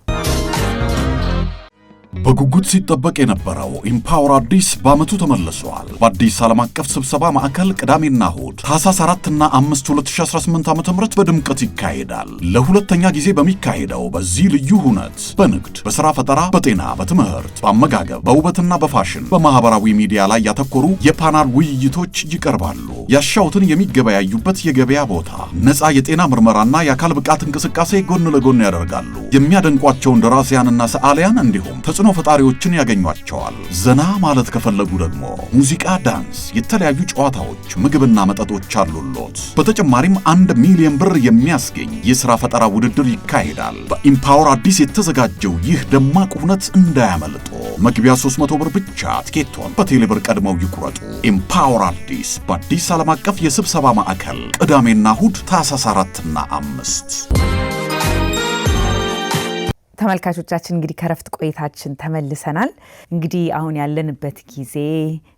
በጉጉት ሲጠበቅ የነበረው ኢምፓወር አዲስ በአመቱ ተመልሷል። በአዲስ ዓለም አቀፍ ስብሰባ ማዕከል ቅዳሜና እሁድ ታህሳስ 4 እና 5 2018 ዓ.ም በድምቀት ይካሄዳል። ለሁለተኛ ጊዜ በሚካሄደው በዚህ ልዩ ሁነት በንግድ፣ በሥራ ፈጠራ፣ በጤና፣ በትምህርት፣ በአመጋገብ፣ በውበትና በፋሽን፣ በማህበራዊ ሚዲያ ላይ ያተኮሩ የፓናል ውይይቶች ይቀርባሉ። ያሻውትን የሚገበያዩበት የገበያ ቦታ፣ ነፃ የጤና ምርመራና የአካል ብቃት እንቅስቃሴ ጎን ለጎን ያደርጋሉ። የሚያደንቋቸውን ደራሲያንና ሰዓሊያን እንዲሁም ተጽዕኖ ፈጣሪዎችን ያገኟቸዋል። ዘና ማለት ከፈለጉ ደግሞ ሙዚቃ፣ ዳንስ፣ የተለያዩ ጨዋታዎች፣ ምግብና መጠጦች አሉሎት። በተጨማሪም 1 ሚሊዮን ብር የሚያስገኝ የሥራ ፈጠራ ውድድር ይካሄዳል። በኢምፓወር አዲስ የተዘጋጀው ይህ ደማቅ እውነት እንዳያመልጦ። መግቢያ 300 ብር ብቻ። ትኬቶን በቴሌብር ቀድመው ይቁረጡ። ኢምፓወር አዲስ በአዲስ ዓለም አቀፍ የስብሰባ ማዕከል ቅዳሜና እሁድ ታኅሳስ 4ና 5። ተመልካቾቻችን እንግዲህ ከረፍት ቆይታችን ተመልሰናል። እንግዲህ አሁን ያለንበት ጊዜ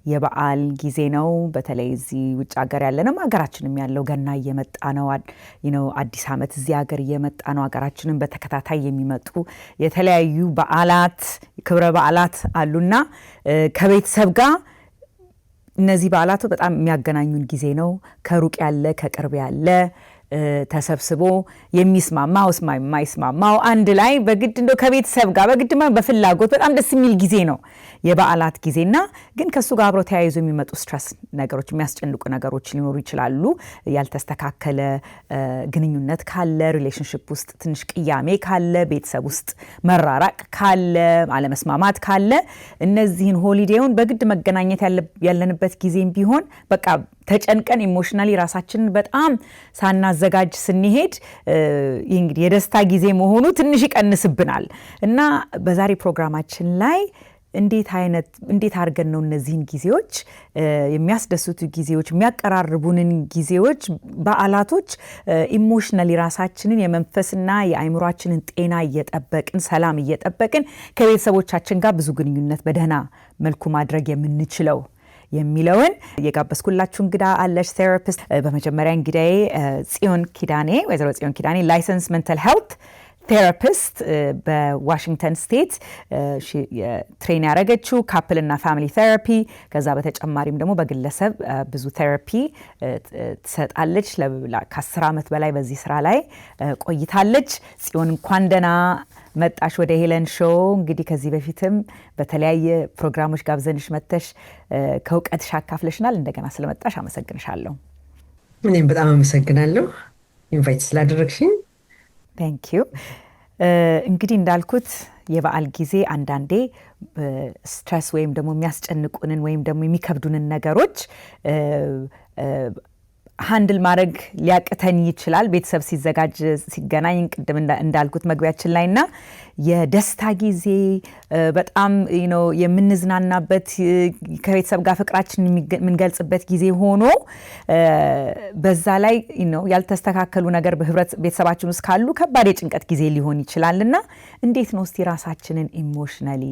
የበዓል ጊዜ ነው። በተለይ እዚህ ውጭ ሀገር ያለንም ሀገራችንም ያለው ገና እየመጣ ነው። አዲስ ዓመት እዚህ ሀገር እየመጣ ነው። ሀገራችንን በተከታታይ የሚመጡ የተለያዩ በዓላት፣ ክብረ በዓላት አሉና ከቤተሰብ ጋር እነዚህ በዓላቱ በጣም የሚያገናኙን ጊዜ ነው። ከሩቅ ያለ ከቅርብ ያለ ተሰብስቦ የሚስማማው የማይስማማው አንድ ላይ በግድ እንደው ከቤተሰብ ጋር በግድ በፍላጎት በጣም ደስ የሚል ጊዜ ነው የበዓላት ጊዜና ግን ከሱ ጋር አብሮ ተያይዞ የሚመጡ ስትረስ ነገሮች፣ የሚያስጨንቁ ነገሮች ሊኖሩ ይችላሉ። ያልተስተካከለ ግንኙነት ካለ፣ ሪሌሽንሺፕ ውስጥ ትንሽ ቅያሜ ካለ፣ ቤተሰብ ውስጥ መራራቅ ካለ፣ አለመስማማት ካለ እነዚህን ሆሊዴውን በግድ መገናኘት ያለንበት ጊዜም ቢሆን በቃ ተጨንቀን ኢሞሽናሊ ራሳችንን በጣም ሳናዘጋጅ ስንሄድ ይህ እንግዲህ የደስታ ጊዜ መሆኑ ትንሽ ይቀንስብናል እና በዛሬ ፕሮግራማችን ላይ እንዴት አድርገን ነው እነዚህን ጊዜዎች የሚያስደስቱ ጊዜዎች፣ የሚያቀራርቡንን ጊዜዎች፣ በዓላቶች ኢሞሽናሊ ራሳችንን የመንፈስና የአእምሯችንን ጤና እየጠበቅን ሰላም እየጠበቅን ከቤተሰቦቻችን ጋር ብዙ ግንኙነት በደህና መልኩ ማድረግ የምንችለው የሚለውን የጋበዝኩላችሁ እንግዳ አለች ቴራፒስት። በመጀመሪያ እንግዳዬ ጽዮን ኪዳኔ፣ ወይዘሮ ጽዮን ኪዳኔ ላይሰንስ ሜንታል ሄልት ቴራፒስት በዋሽንግተን ስቴት ትሬን ያደረገችው ካፕልና ፋሚሊ ቴራፒ። ከዛ በተጨማሪም ደግሞ በግለሰብ ብዙ ቴራፒ ትሰጣለች። ከ10 ዓመት በላይ በዚህ ስራ ላይ ቆይታለች። ጽዮን እንኳን ደህና መጣሽ ወደ ሄለን ሾው። እንግዲህ ከዚህ በፊትም በተለያየ ፕሮግራሞች ጋብዘንሽ መጥተሽ ከእውቀትሽ አካፍለሽናል። እንደገና ስለመጣሽ አመሰግንሻለሁ። እኔም በጣም አመሰግናለሁ ኢንቫይት ስላደረግሽኝ። ታንክ ዩ። እንግዲህ እንዳልኩት የበዓል ጊዜ አንዳንዴ ስትረስ ወይም ደግሞ የሚያስጨንቁንን ወይም ደግሞ የሚከብዱንን ነገሮች ሃንድል ማድረግ ሊያቅተን ይችላል። ቤተሰብ ሲዘጋጅ ሲገናኝ ቅድም እንዳልኩት መግቢያችን ላይና የደስታ ጊዜ በጣም የምንዝናናበት ከቤተሰብ ጋር ፍቅራችን የምንገልጽበት ጊዜ ሆኖ በዛ ላይ ያልተስተካከሉ ነገር በህብረት ቤተሰባችን ውስጥ ካሉ ከባድ የጭንቀት ጊዜ ሊሆን ይችላልና እንዴት ነው እስቲ ራሳችንን ኢሞሽናሊ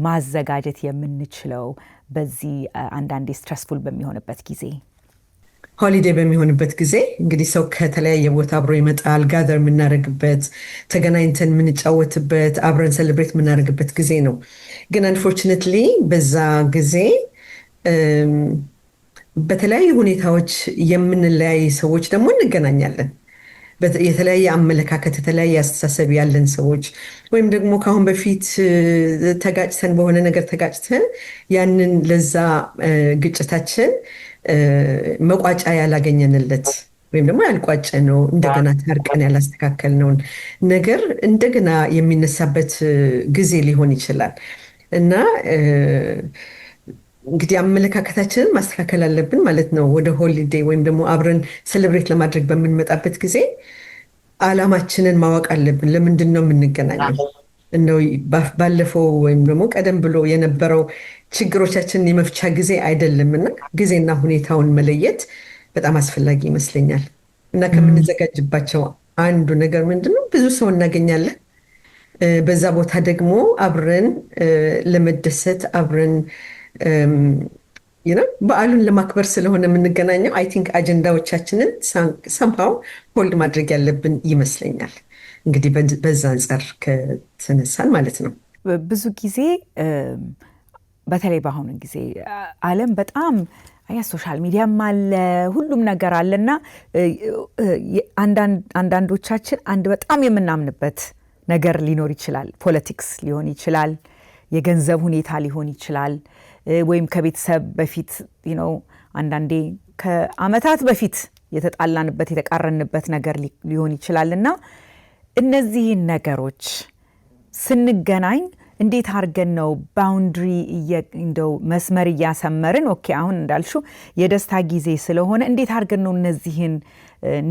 ማዘጋጀት የምንችለው በዚህ አንዳንዴ ስትረስፉል በሚሆንበት ጊዜ? ሆሊዴይ በሚሆንበት ጊዜ እንግዲህ ሰው ከተለያየ ቦታ አብሮ ይመጣል። ጋዘር የምናደርግበት፣ ተገናኝተን የምንጫወትበት፣ አብረን ሴሌብሬት የምናደርግበት ጊዜ ነው። ግን አንፎርቹኔትሊ በዛ ጊዜ በተለያዩ ሁኔታዎች የምንለያይ ሰዎች ደግሞ እንገናኛለን። የተለያየ አመለካከት፣ የተለያየ አስተሳሰብ ያለን ሰዎች ወይም ደግሞ ከአሁን በፊት ተጋጭተን በሆነ ነገር ተጋጭተን ያንን ለዛ ግጭታችን መቋጫ ያላገኘንለት ወይም ደግሞ ያልቋጨ ነው እንደገና ታርቀን ያላስተካከልነውን ነገር እንደገና የሚነሳበት ጊዜ ሊሆን ይችላል እና እንግዲህ አመለካከታችንን ማስተካከል አለብን ማለት ነው። ወደ ሆሊዴይ ወይም ደግሞ አብረን ሴሌብሬት ለማድረግ በምንመጣበት ጊዜ ዓላማችንን ማወቅ አለብን። ለምንድን ነው የምንገናኘው? እንደው ባለፈው ወይም ደግሞ ቀደም ብሎ የነበረው ችግሮቻችንን የመፍቻ ጊዜ አይደለምና ጊዜና ሁኔታውን መለየት በጣም አስፈላጊ ይመስለኛል። እና ከምንዘጋጅባቸው አንዱ ነገር ምንድነው? ብዙ ሰው እናገኛለን። በዛ ቦታ ደግሞ አብረን ለመደሰት አብረን በዓሉን ለማክበር ስለሆነ የምንገናኘው አይ ቲንክ አጀንዳዎቻችንን ሰምሃው ሆልድ ማድረግ ያለብን ይመስለኛል። እንግዲህ በዛ አንጻር ከተነሳን ማለት ነው። ብዙ ጊዜ በተለይ በአሁኑ ጊዜ ዓለም በጣም ሶሻል ሚዲያም አለ፣ ሁሉም ነገር አለና አንዳንዶቻችን በጣም የምናምንበት ነገር ሊኖር ይችላል። ፖለቲክስ ሊሆን ይችላል፣ የገንዘብ ሁኔታ ሊሆን ይችላል፣ ወይም ከቤተሰብ በፊት አንዳንዴ ከዓመታት በፊት የተጣላንበት የተቃረንበት ነገር ሊሆን ይችላልና እነዚህን ነገሮች ስንገናኝ እንዴት አድርገን ነው ባውንድሪ እንደው መስመር እያሰመርን ኦኬ አሁን እንዳልሽው የደስታ ጊዜ ስለሆነ እንዴት አድርገን ነው እነዚህን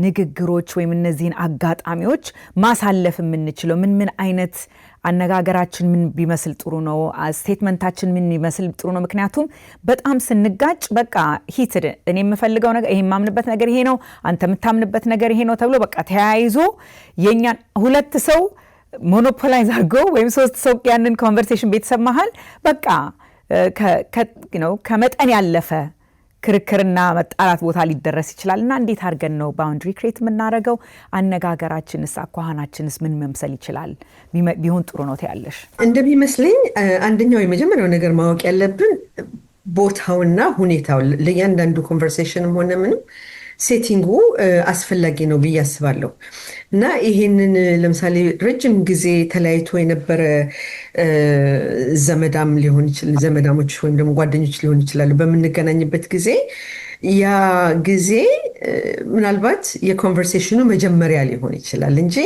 ንግግሮች ወይም እነዚህን አጋጣሚዎች ማሳለፍ የምንችለው? ምን አይነት አነጋገራችን ምን ቢመስል ጥሩ ነው? ስቴትመንታችን ምን ቢመስል ጥሩ ነው? ምክንያቱም በጣም ስንጋጭ በቃ ሂትድ እኔ የምፈልገው ነገር ይሄ የማምንበት ነገር ይሄ ነው፣ አንተ የምታምንበት ነገር ይሄ ነው ተብሎ በቃ ተያይዞ የኛን ሁለት ሰው ሞኖፖላይዝ አድርገው ወይም ሶስት ሰው ያንን ኮንቨርሴሽን ቤተሰብ መሃል በቃ ከመጠን ያለፈ ክርክርና መጣላት ቦታ ሊደረስ ይችላል። እና እንዴት አድርገን ነው ባውንድሪ ክሬት የምናደርገው? አነጋገራችንስ አኳኋናችንስ ምን መምሰል ይችላል ቢሆን ጥሩ ነው ትያለሽ? እንደሚመስለኝ አንደኛው የመጀመሪያው ነገር ማወቅ ያለብን ቦታውና ሁኔታው ለእያንዳንዱ ኮንቨርሴሽንም ሆነ ምንም ሴቲንጉ አስፈላጊ ነው ብዬ አስባለሁ። እና ይሄንን ለምሳሌ ረጅም ጊዜ ተለያይቶ የነበረ ዘመዳም ሊሆን ይችላል፣ ዘመዳሞች ወይም ደግሞ ጓደኞች ሊሆን ይችላሉ። በምንገናኝበት ጊዜ ያ ጊዜ ምናልባት የኮንቨርሴሽኑ መጀመሪያ ሊሆን ይችላል እንጂ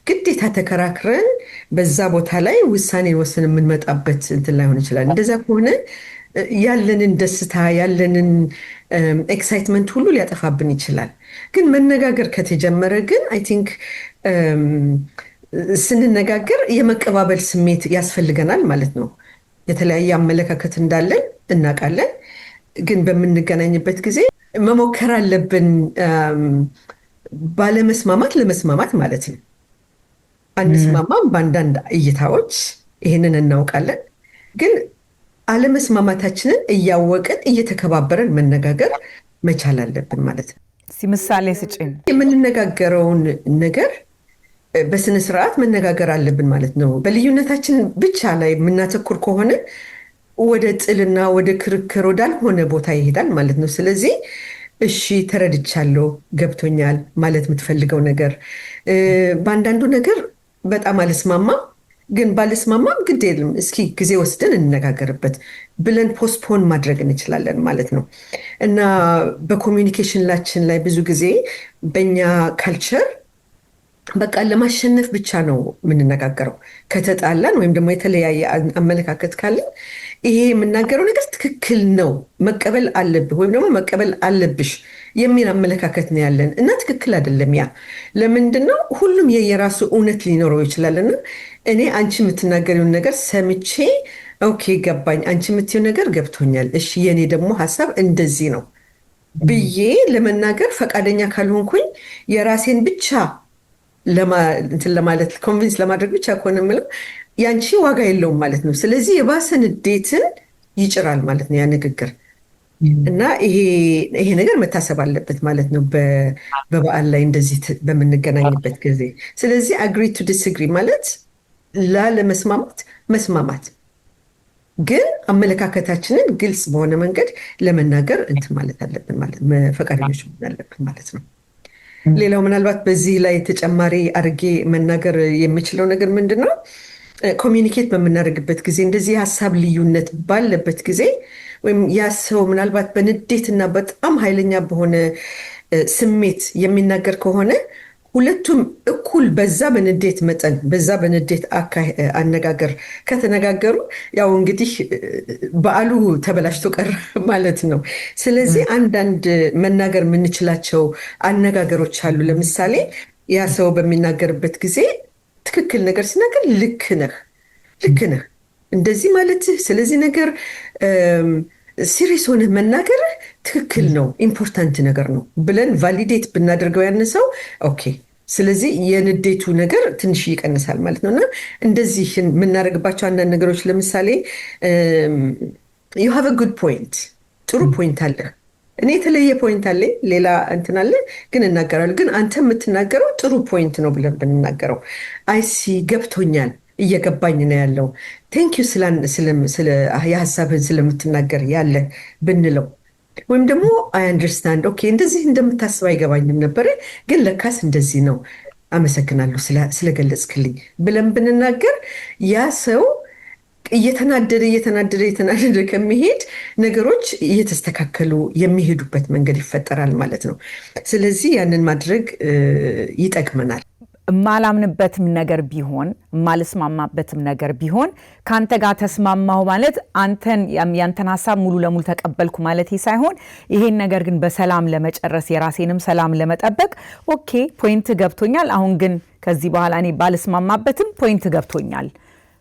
ግዴታ ተከራክረን በዛ ቦታ ላይ ውሳኔን ወስን የምንመጣበት እንትን ላይሆን ይችላል። እንደዛ ከሆነ ያለንን ደስታ ያለንን ኤክሳይትመንት ሁሉ ሊያጠፋብን ይችላል። ግን መነጋገር ከተጀመረ ግን አይ ቲንክ ስንነጋገር የመቀባበል ስሜት ያስፈልገናል ማለት ነው። የተለያየ አመለካከት እንዳለን እናውቃለን። ግን በምንገናኝበት ጊዜ መሞከር አለብን ባለመስማማት ለመስማማት ማለት ነው። አንስማማም በአንዳንድ እይታዎች፣ ይህንን እናውቃለን። ግን አለመስማማታችንን እያወቅን እየተከባበረን መነጋገር መቻል አለብን ማለት ነው። ምሳሌ ስጭን። የምንነጋገረውን ነገር በስነ ስርዓት መነጋገር አለብን ማለት ነው። በልዩነታችን ብቻ ላይ የምናተኩር ከሆነ ወደ ጥልና ወደ ክርክር ወዳልሆነ ቦታ ይሄዳል ማለት ነው። ስለዚህ እሺ ተረድቻለሁ፣ ገብቶኛል ማለት የምትፈልገው ነገር በአንዳንዱ ነገር በጣም አልስማማም፣ ግን ባልስማማም ግድ የለም እስኪ ጊዜ ወስደን እንነጋገርበት ብለን ፖስትፖን ማድረግ እንችላለን ማለት ነው። እና በኮሚኒኬሽናችን ላይ ብዙ ጊዜ በእኛ ካልቸር በቃ ለማሸነፍ ብቻ ነው የምንነጋገረው። ከተጣላን ወይም ደግሞ የተለያየ አመለካከት ካለን ይሄ የምናገረው ነገር ትክክል ነው መቀበል አለብህ ወይም ደግሞ መቀበል አለብሽ የሚል አመለካከት ነው ያለን እና ትክክል አይደለም። ያ ለምንድን ነው? ሁሉም የየራሱ እውነት ሊኖረው ይችላልና እኔ አንቺ የምትናገሪውን ነገር ሰምቼ ኦኬ ገባኝ፣ አንቺ የምትይው ነገር ገብቶኛል፣ እሺ የኔ ደግሞ ሀሳብ እንደዚህ ነው ብዬ ለመናገር ፈቃደኛ ካልሆንኩኝ የራሴን ብቻ ለማለት ኮንቪንስ ለማድረግ ብቻ ከሆነ የምለው ያንቺ ዋጋ የለውም ማለት ነው። ስለዚህ የባሰ ንዴትን ይጭራል ማለት ነው ያ ንግግር እና ይሄ ነገር መታሰብ አለበት ማለት ነው በበዓል ላይ እንደዚህ በምንገናኝበት ጊዜ። ስለዚህ አግሪ ቱ ዲስግሪ ማለት ላለመስማማት መስማማት፣ ግን አመለካከታችንን ግልጽ በሆነ መንገድ ለመናገር እንትን ማለት አለብን ማለት ፈቃደኞች መሆን አለብን ማለት ነው። ሌላው ምናልባት በዚህ ላይ ተጨማሪ አድርጌ መናገር የምችለው ነገር ምንድን ነው? ኮሚኒኬት በምናደርግበት ጊዜ እንደዚህ የሀሳብ ልዩነት ባለበት ጊዜ ወይም ያ ሰው ምናልባት በንዴትና በጣም ኃይለኛ በሆነ ስሜት የሚናገር ከሆነ ሁለቱም እኩል በዛ በንዴት መጠን በዛ በንዴት አነጋገር ከተነጋገሩ ያው እንግዲህ በዓሉ ተበላሽቶ ቀረ ማለት ነው። ስለዚህ አንዳንድ መናገር የምንችላቸው አነጋገሮች አሉ። ለምሳሌ ያ ሰው በሚናገርበት ጊዜ ትክክል ነገር ሲናገር ልክ ነህ እንደዚህ ማለትህ፣ ስለዚህ ነገር ሲሪየስ ሆነ መናገርህ ትክክል ነው፣ ኢምፖርታንት ነገር ነው ብለን ቫሊዴት ብናደርገው ያነሰው ኦኬ፣ ስለዚህ የንዴቱ ነገር ትንሽ ይቀንሳል ማለት ነው። እና እንደዚህ የምናደርግባቸው አንዳንድ ነገሮች ለምሳሌ you have a good point፣ ጥሩ ፖይንት አለ፣ እኔ የተለየ ፖይንት አለ፣ ሌላ እንትን አለ፣ ግን እናገራለሁ፣ ግን አንተ የምትናገረው ጥሩ ፖይንት ነው ብለን ብንናገረው አይሲ ገብቶኛል፣ እየገባኝ ነው ያለው፣ ቴንኪዩ የሀሳብህን ስለምትናገር ያለ ብንለው፣ ወይም ደግሞ አይ አንደርስታንድ ኦኬ፣ እንደዚህ እንደምታስብ አይገባኝም ነበረ፣ ግን ለካስ እንደዚህ ነው፣ አመሰግናለሁ ስለገለጽክልኝ ብለን ብንናገር ያ ሰው እየተናደደ ከሚሄድ ነገሮች እየተስተካከሉ የሚሄዱበት መንገድ ይፈጠራል ማለት ነው። ስለዚህ ያንን ማድረግ ይጠቅመናል። ማላምንበትም ነገር ቢሆን ማልስማማበትም ነገር ቢሆን ካንተ ጋር ተስማማው ማለት ያንተን ሐሳብ ሙሉ ለሙሉ ተቀበልኩ ማለት ሳይሆን ይሄን ነገር ግን በሰላም ለመጨረስ የራሴንም ሰላም ለመጠበቅ ኦኬ ፖይንት ገብቶኛል አሁን ግን ከዚህ በኋላ እኔ ባልስማማበትም ፖይንት ገብቶኛል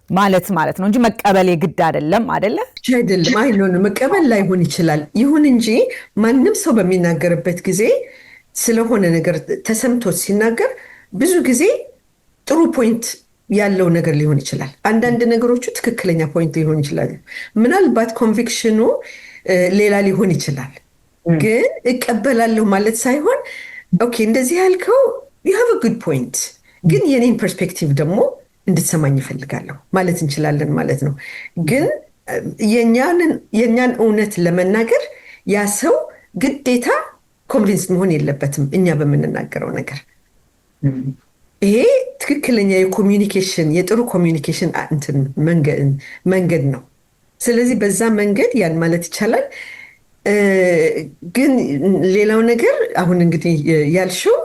ማለት ነው እንጂ መቀበል የግድ አይደለም አይደለም መቀበል ላይሆን ይችላል ይሁን እንጂ ማንም ሰው በሚናገርበት ጊዜ ስለሆነ ነገር ተሰምቶት ሲናገር ብዙ ጊዜ ጥሩ ፖይንት ያለው ነገር ሊሆን ይችላል አንዳንድ ነገሮቹ ትክክለኛ ፖይንት ሊሆን ይችላል ምናልባት ኮንቪክሽኑ ሌላ ሊሆን ይችላል ግን እቀበላለሁ ማለት ሳይሆን ኦኬ እንደዚህ ያልከው you have a good point ግን የኔን ፐርስፔክቲቭ ደግሞ እንድትሰማኝ ይፈልጋለሁ ማለት እንችላለን ማለት ነው ግን የኛን እውነት ለመናገር ያ ሰው ግዴታ ኮንቪንስ መሆን የለበትም እኛ በመናገረው ነገር ይሄ ትክክለኛ የኮሙኒኬሽን የጥሩ ኮሙኒኬሽን መንገድ ነው ስለዚህ በዛ መንገድ ያን ማለት ይቻላል ግን ሌላው ነገር አሁን እንግዲህ ያልሽው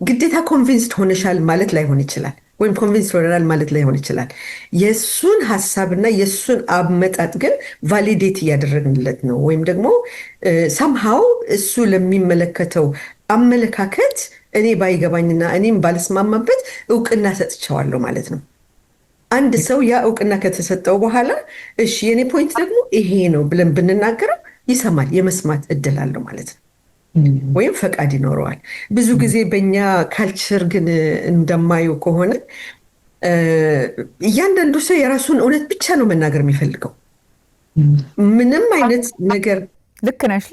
ግዴታ ኮንቪንስድ ሆነሻል ማለት ላይሆን ይችላል ወይም ኮንቪንስድ ሆነናል ማለት ላይሆን ይችላል የሱን ሐሳብና የሱን አመጣጥ ግን ቫሊዴት ያደረግንለት ነው ወይም ደግሞ somehow እሱ ለሚመለከተው አመለካከት እኔ ባይገባኝና እኔም ባልስማማበት ዕውቅና ሰጥቻለሁ ማለት ነው አንድ ሰው ያ ዕውቅና ከተሰጠው በኋላ እሺ የኔ ፖይንት ደግሞ ይሄ ነው ብለን ብንናገረው ይሰማል የመስማት እድል አለው ማለት ነው ወይም ፈቃድ ይኖረዋል ብዙ ጊዜ በእኛ ካልቸር ግን እንደማየው ከሆነ እያንዳንዱ ሰው የራሱን እውነት ብቻ ነው መናገር የሚፈልገው ምንም አይነት ነገር ልክ ነሽ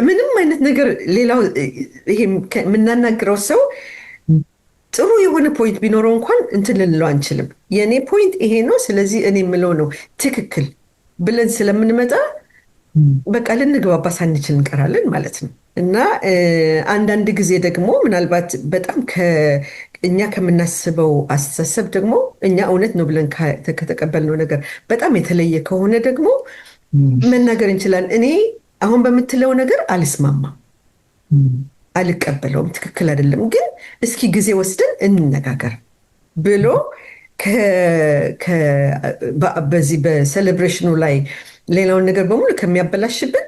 ምንም አይነት ነገር ሌላው ይሄ የምናናግረው ሰው ጥሩ የሆነ ፖይንት ቢኖረው እንኳን እንትን ልንለው አንችልም የኔ ፖይንት ይሄ ነው ስለዚህ እኔ የምለው ነው ትክክል ብለን ስለምንመጣ በቃ ልንግባባ ሳንችል እንቀራለን ማለት ነው እና አንዳንድ ጊዜ ደግሞ ምናልባት በጣም እኛ ከምናስበው አስተሳሰብ ደግሞ እኛ እውነት ነው ብለን ከተቀበልነው ነገር በጣም የተለየ ከሆነ ደግሞ መናገር እንችላለን እኔ አሁን በምትለው ነገር አልስማማም አልቀበለውም ትክክል አይደለም ግን እስኪ ጊዜ ወስደን እንነጋገር ብሎ በዚህ በሴሌብሬሽኑ ላይ ሌላውን ነገር በሙሉ ከሚያበላሽብን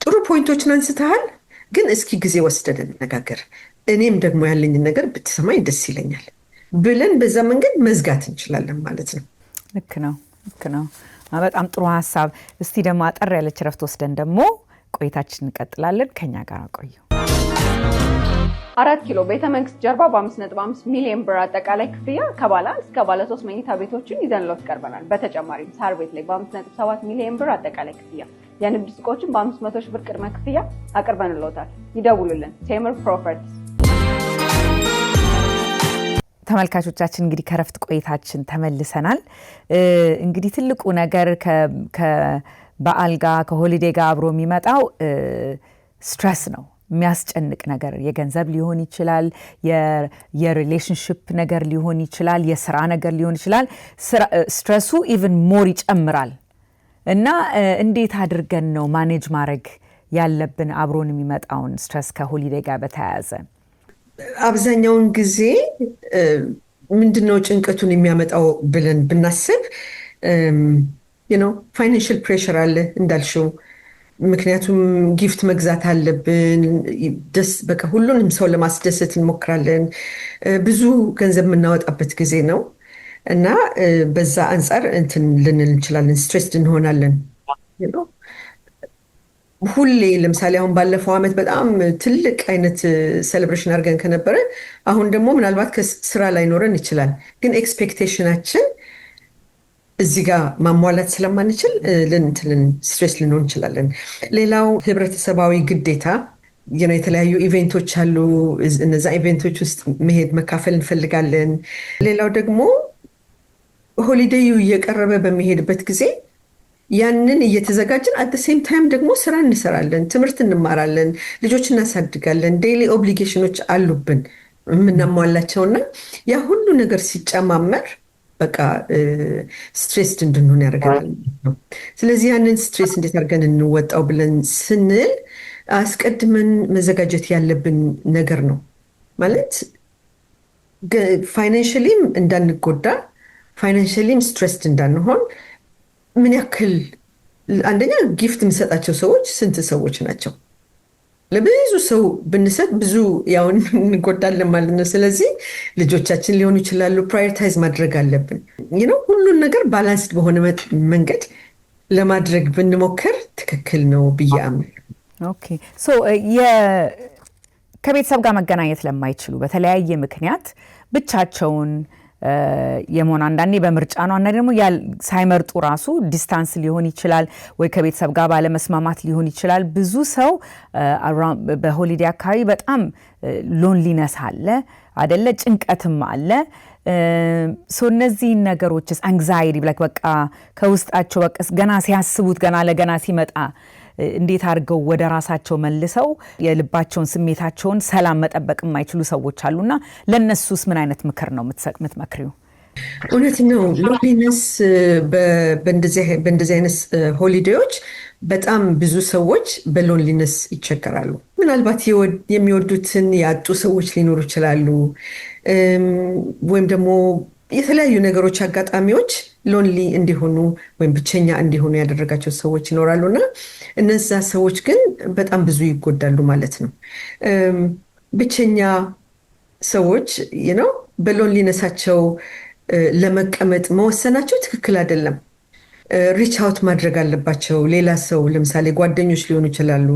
ጥሩ ፖይንቶችን አንስተሃል ግን እስኪ ጊዜ ወስደን እንነጋገር እኔም ደግሞ ያለኝን ነገር ብትሰማኝ ደስ ይለኛል ብለን በዛ መንገድ መዝጋት እንችላለን ማለት ነው ልክ ነው በጣም ጥሩ ሐሳብ እስቲ ደግሞ አጠር ያለች ረፍት ወስደን ደግሞ ቆይታችን እንቀጥላለን ከኛ ጋር ቆዩ 4 ኪሎ ቤተ መንግስት ጀርባ በ5.5 ሚሊዮን ብር አጠቃላይ ክፍያ ከባለ እስከ ባለ 3 መኝታ ቤቶችን ይዘንሎት ቀርበናል በተጨማሪም ሳር ቤት ላይ በ5.7 ሚሊዮን ብር አጠቃላይ ክፍያ የንግድ ሱቆችን በ500 ሺህ ብር ቅድመ ክፍያ አቅርበንልዎታል ይደውሉልን ቴምር ፕሮፐርቲስ ተመልካቾቻችን እንግዲህ ከረፍት ቆይታችን ተመልሰናል እንግዲህ ትልቁ ነገር ከበዓል ጋር ከሆሊዴይ ጋር አብሮ የሚመጣው ስትረስ ነው የሚያስጨንቅ ነገር የገንዘብ ሊሆን ይችላል የሪሌሽንሺፕ ነገር ሊሆን ይችላል የሥራ ነገር ሊሆን ይችላል ስትረሱ ኢቭን ሞር ይጨምራል እና እንዴት አድርገን ነው ማኔጅ ማድረግ ያለብን አብሮን የሚመጣውን ስትረስ ከሆሊዴይ ጋር በተያያዘ አብዛኛውን ጊዜ ምንድነው ጭንቀቱን የሚያመጣው ብለን ብናስብ ፋይናንሻል ፕሬሸር አለ እንዳልሽው ምክንያቱም ጊፍት መግዛት አለብን በቃ ሁሉንም ሰው ለማስደሰት እንሞክራለን ብዙ ገንዘብ የምናወጣበት ጊዜ ነው እና በዛ አንፃር እንትን ልንል እንችላለን ስትሬስድ እንሆናለን ሁሌ ለምሳሌ አሁን ባለፈው ዓመት በጣም ትልቅ አይነት ሴሌብሬሽን አድርገን ከነበረ አሁን ደግሞ ምናልባት ከስራ ላይ ኖረን ይችላል ግን ኤክስፔክቴሽናችን እዚህ ጋር ማሟላት ስለማንችል ስትሬስ ልንሆን እንችላለን ሌላው ህብረተሰባዊ ግዴታ የተለያዩ ኢቨንቶች አሉ እነዛ ኢቨንቶች ውስጥ መሄድ መካፈል እንፈልጋለን ሌላው ደግሞ ሆሊዴዩ እየቀረበ በሚሄድበት ጊዜ ያንን እየተዘጋጀን at the same time ደግሞ ስራ እንሰራለን ትምህርት እንማራለን ልጆች እናሳድጋለን ዴይሊ ኦብሊጌሽኖች አሉብን የምናሟላቸውና ያ ሁሉ ነገር ሲጨማመር በቃ ስትሬስድ እንድንሆን ያደርጋል ስለዚህ ያንን ስትሬስ እንዴት አድርገን እንወጣው ብለን ስንል አስቀድመን መዘጋጀት ያለብን ነገር ነው ማለት ፋይናንሽሊም እንዳንጎዳ፣ ፋይናንሽሊም ስትሬስድ እንዳንሆን ምን ያክል አንደኛ ጊፍት የሚሰጣቸው ሰዎች ስንት ሰዎች ናቸው? ለብዙ ሰው ብንሰጥ ብዙ ያው እንጎዳለን ማለት ነው። ስለዚህ ልጆቻችን ሊሆኑ ይችላሉ። ፕራዮሪታይዝ ማድረግ አለብን። ሁሉን ነገር ባላንስድ በሆነ መንገድ ለማድረግ ብንሞክር ትክክል ነው ብዬ አምናለሁ። ኦኬ ሶ ከቤተሰብ ጋር መገናኘት ለማይችሉ በተለያየ ምክንያት ብቻቸውን የመሆን አንዳንዴ በምርጫ ነው፣ አንዳንዴ ደግሞ ሳይመርጡ ራሱ ዲስታንስ ሊሆን ይችላል ወይ ከቤተሰብ ጋር ባለመስማማት ሊሆን ይችላል። ብዙ ሰው በሆሊዴ አካባቢ በጣም ሎንሊነስ አለ አይደለ? ጭንቀትም አለ። እነዚህን ነገሮችስ አንግዛይቲ በቃ ከውስጣቸው በቃ ገና ሲያስቡት ገና ለገና ሲመጣ እንዴት አድርገው ወደ ራሳቸው መልሰው የልባቸውን ስሜታቸውን ሰላም መጠበቅ የማይችሉ ሰዎች አሉና ለነሱስ ምን አይነት ምክር ነው የምትመክሪው? እውነት ነው። ሎንሊነስ በእንደዚህ አይነት ሆሊዴዎች በጣም ብዙ ሰዎች በሎንሊነስ ይቸገራሉ። ምናልባት የሚወዱትን ያጡ ሰዎች ሊኖሩ ይችላሉ፣ ወይም ደግሞ የተለያዩ ነገሮች አጋጣሚዎች ሎንሊ እንዲሆኑ ወይም ብቸኛ እንዲሆኑ ያደረጋቸው ሰዎች ይኖራሉና እነዛ ሰዎች ግን በጣም ብዙ ይጎዳሉ ማለት ነው። ብቸኛ ሰዎች በሎንሊነሳቸው ለመቀመጥ መወሰናቸው ትክክል አይደለም። ሪች አውት ማድረግ አለባቸው። ሌላ ሰው ለምሳሌ ጓደኞች ሊሆኑ ይችላሉ፣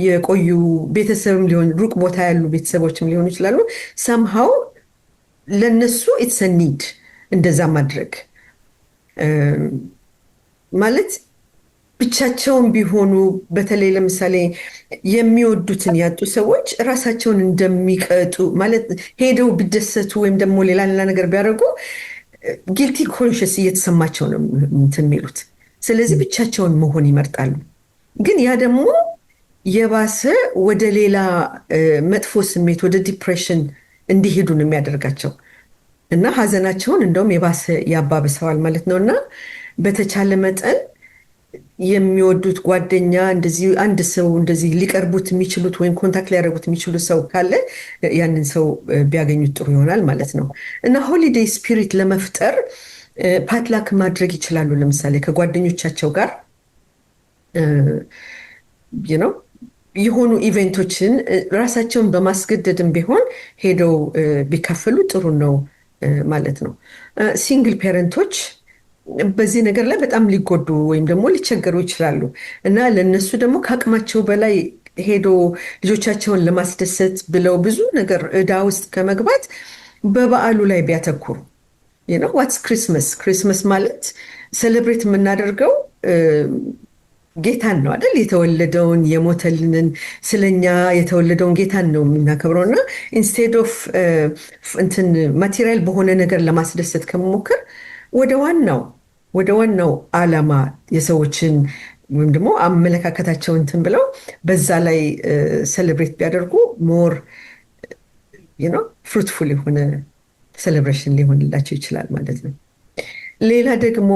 የቆዩ ቤተሰብም ሊሆን ሩቅ ቦታ ያሉ ቤተሰቦችም ሊሆኑ ይችላሉ። ሰምሃው ለነሱ ኢትስ ኒድ እንደዛ ማድረግ ማለት ብቻቸውን ቢሆኑ በተለይ ለምሳሌ የሚወዱትን ያጡ ሰዎች ራሳቸውን እንደሚቀጡ ማለት ሄደው ቢደሰቱ ወይም ደግሞ ሌላ ነገር ቢያደርጉ ጊልቲ ኮንሽስ እየተሰማቸው ነው እንትን የሚሉት። ስለዚህ ብቻቸውን መሆን ይመርጣሉ። ግን ያ ደግሞ የባሰ ወደ ሌላ መጥፎ ስሜት ወደ ዲፕሬሽን እንዲሄዱ ነው የሚያደርጋቸው እና ሀዘናቸውን እንደውም የባሰ ያባብሰዋል ማለት ነው። እና በተቻለ መጠን የሚወዱት ጓደኛ እንደዚህ አንድ ሰው እንደዚህ ሊቀርቡት የሚችሉት ወይም ኮንታክት ሊያደርጉት የሚችሉት ሰው ካለ ያንን ሰው ቢያገኙት ጥሩ ይሆናል ማለት ነው። እና ሆሊዴይ ስፒሪት ለመፍጠር ፓትላክ ማድረግ ይችላሉ። ለምሳሌ ከጓደኞቻቸው ጋር የሆኑ ኢቨንቶችን ራሳቸውን በማስገደድም ቢሆን ሄደው ቢካፈሉ ጥሩ ነው ማለት ነው። ሲንግል ፔረንቶች በዚህ ነገር ላይ በጣም ሊጎዱ ወይም ደግሞ ሊቸገሩ ይችላሉ እና ለነሱ ደግሞ ከአቅማቸው በላይ ሄዶ ልጆቻቸውን ለማስደሰት ብለው ብዙ ነገር ዕዳ ውስጥ ከመግባት በበዓሉ ላይ ቢያተኩሩ። ዋትስ ክሪስመስ ማለት ሴሌብሬት የምናደርገው ጌታን ነው አይደል? የተወለደውን የሞተልንን ስለኛ የተወለደውን ጌታን ነው የምናከብረው እና ኢንስቴድ ኦፍ እንትን ማቴሪያል በሆነ ነገር ለማስደሰት ከመሞከር ወደ ዋናው ዓላማ የሰዎችን ወይም ደግሞ አመለካከታቸው እንትን ብለው በዛ ላይ ሴሌብሬት ቢያደርጉ ሞር ፍሩትፉል የሆነ ሴሌብሬሽን ሊሆንላቸው ይችላል ማለት ነው። ሌላ ደግሞ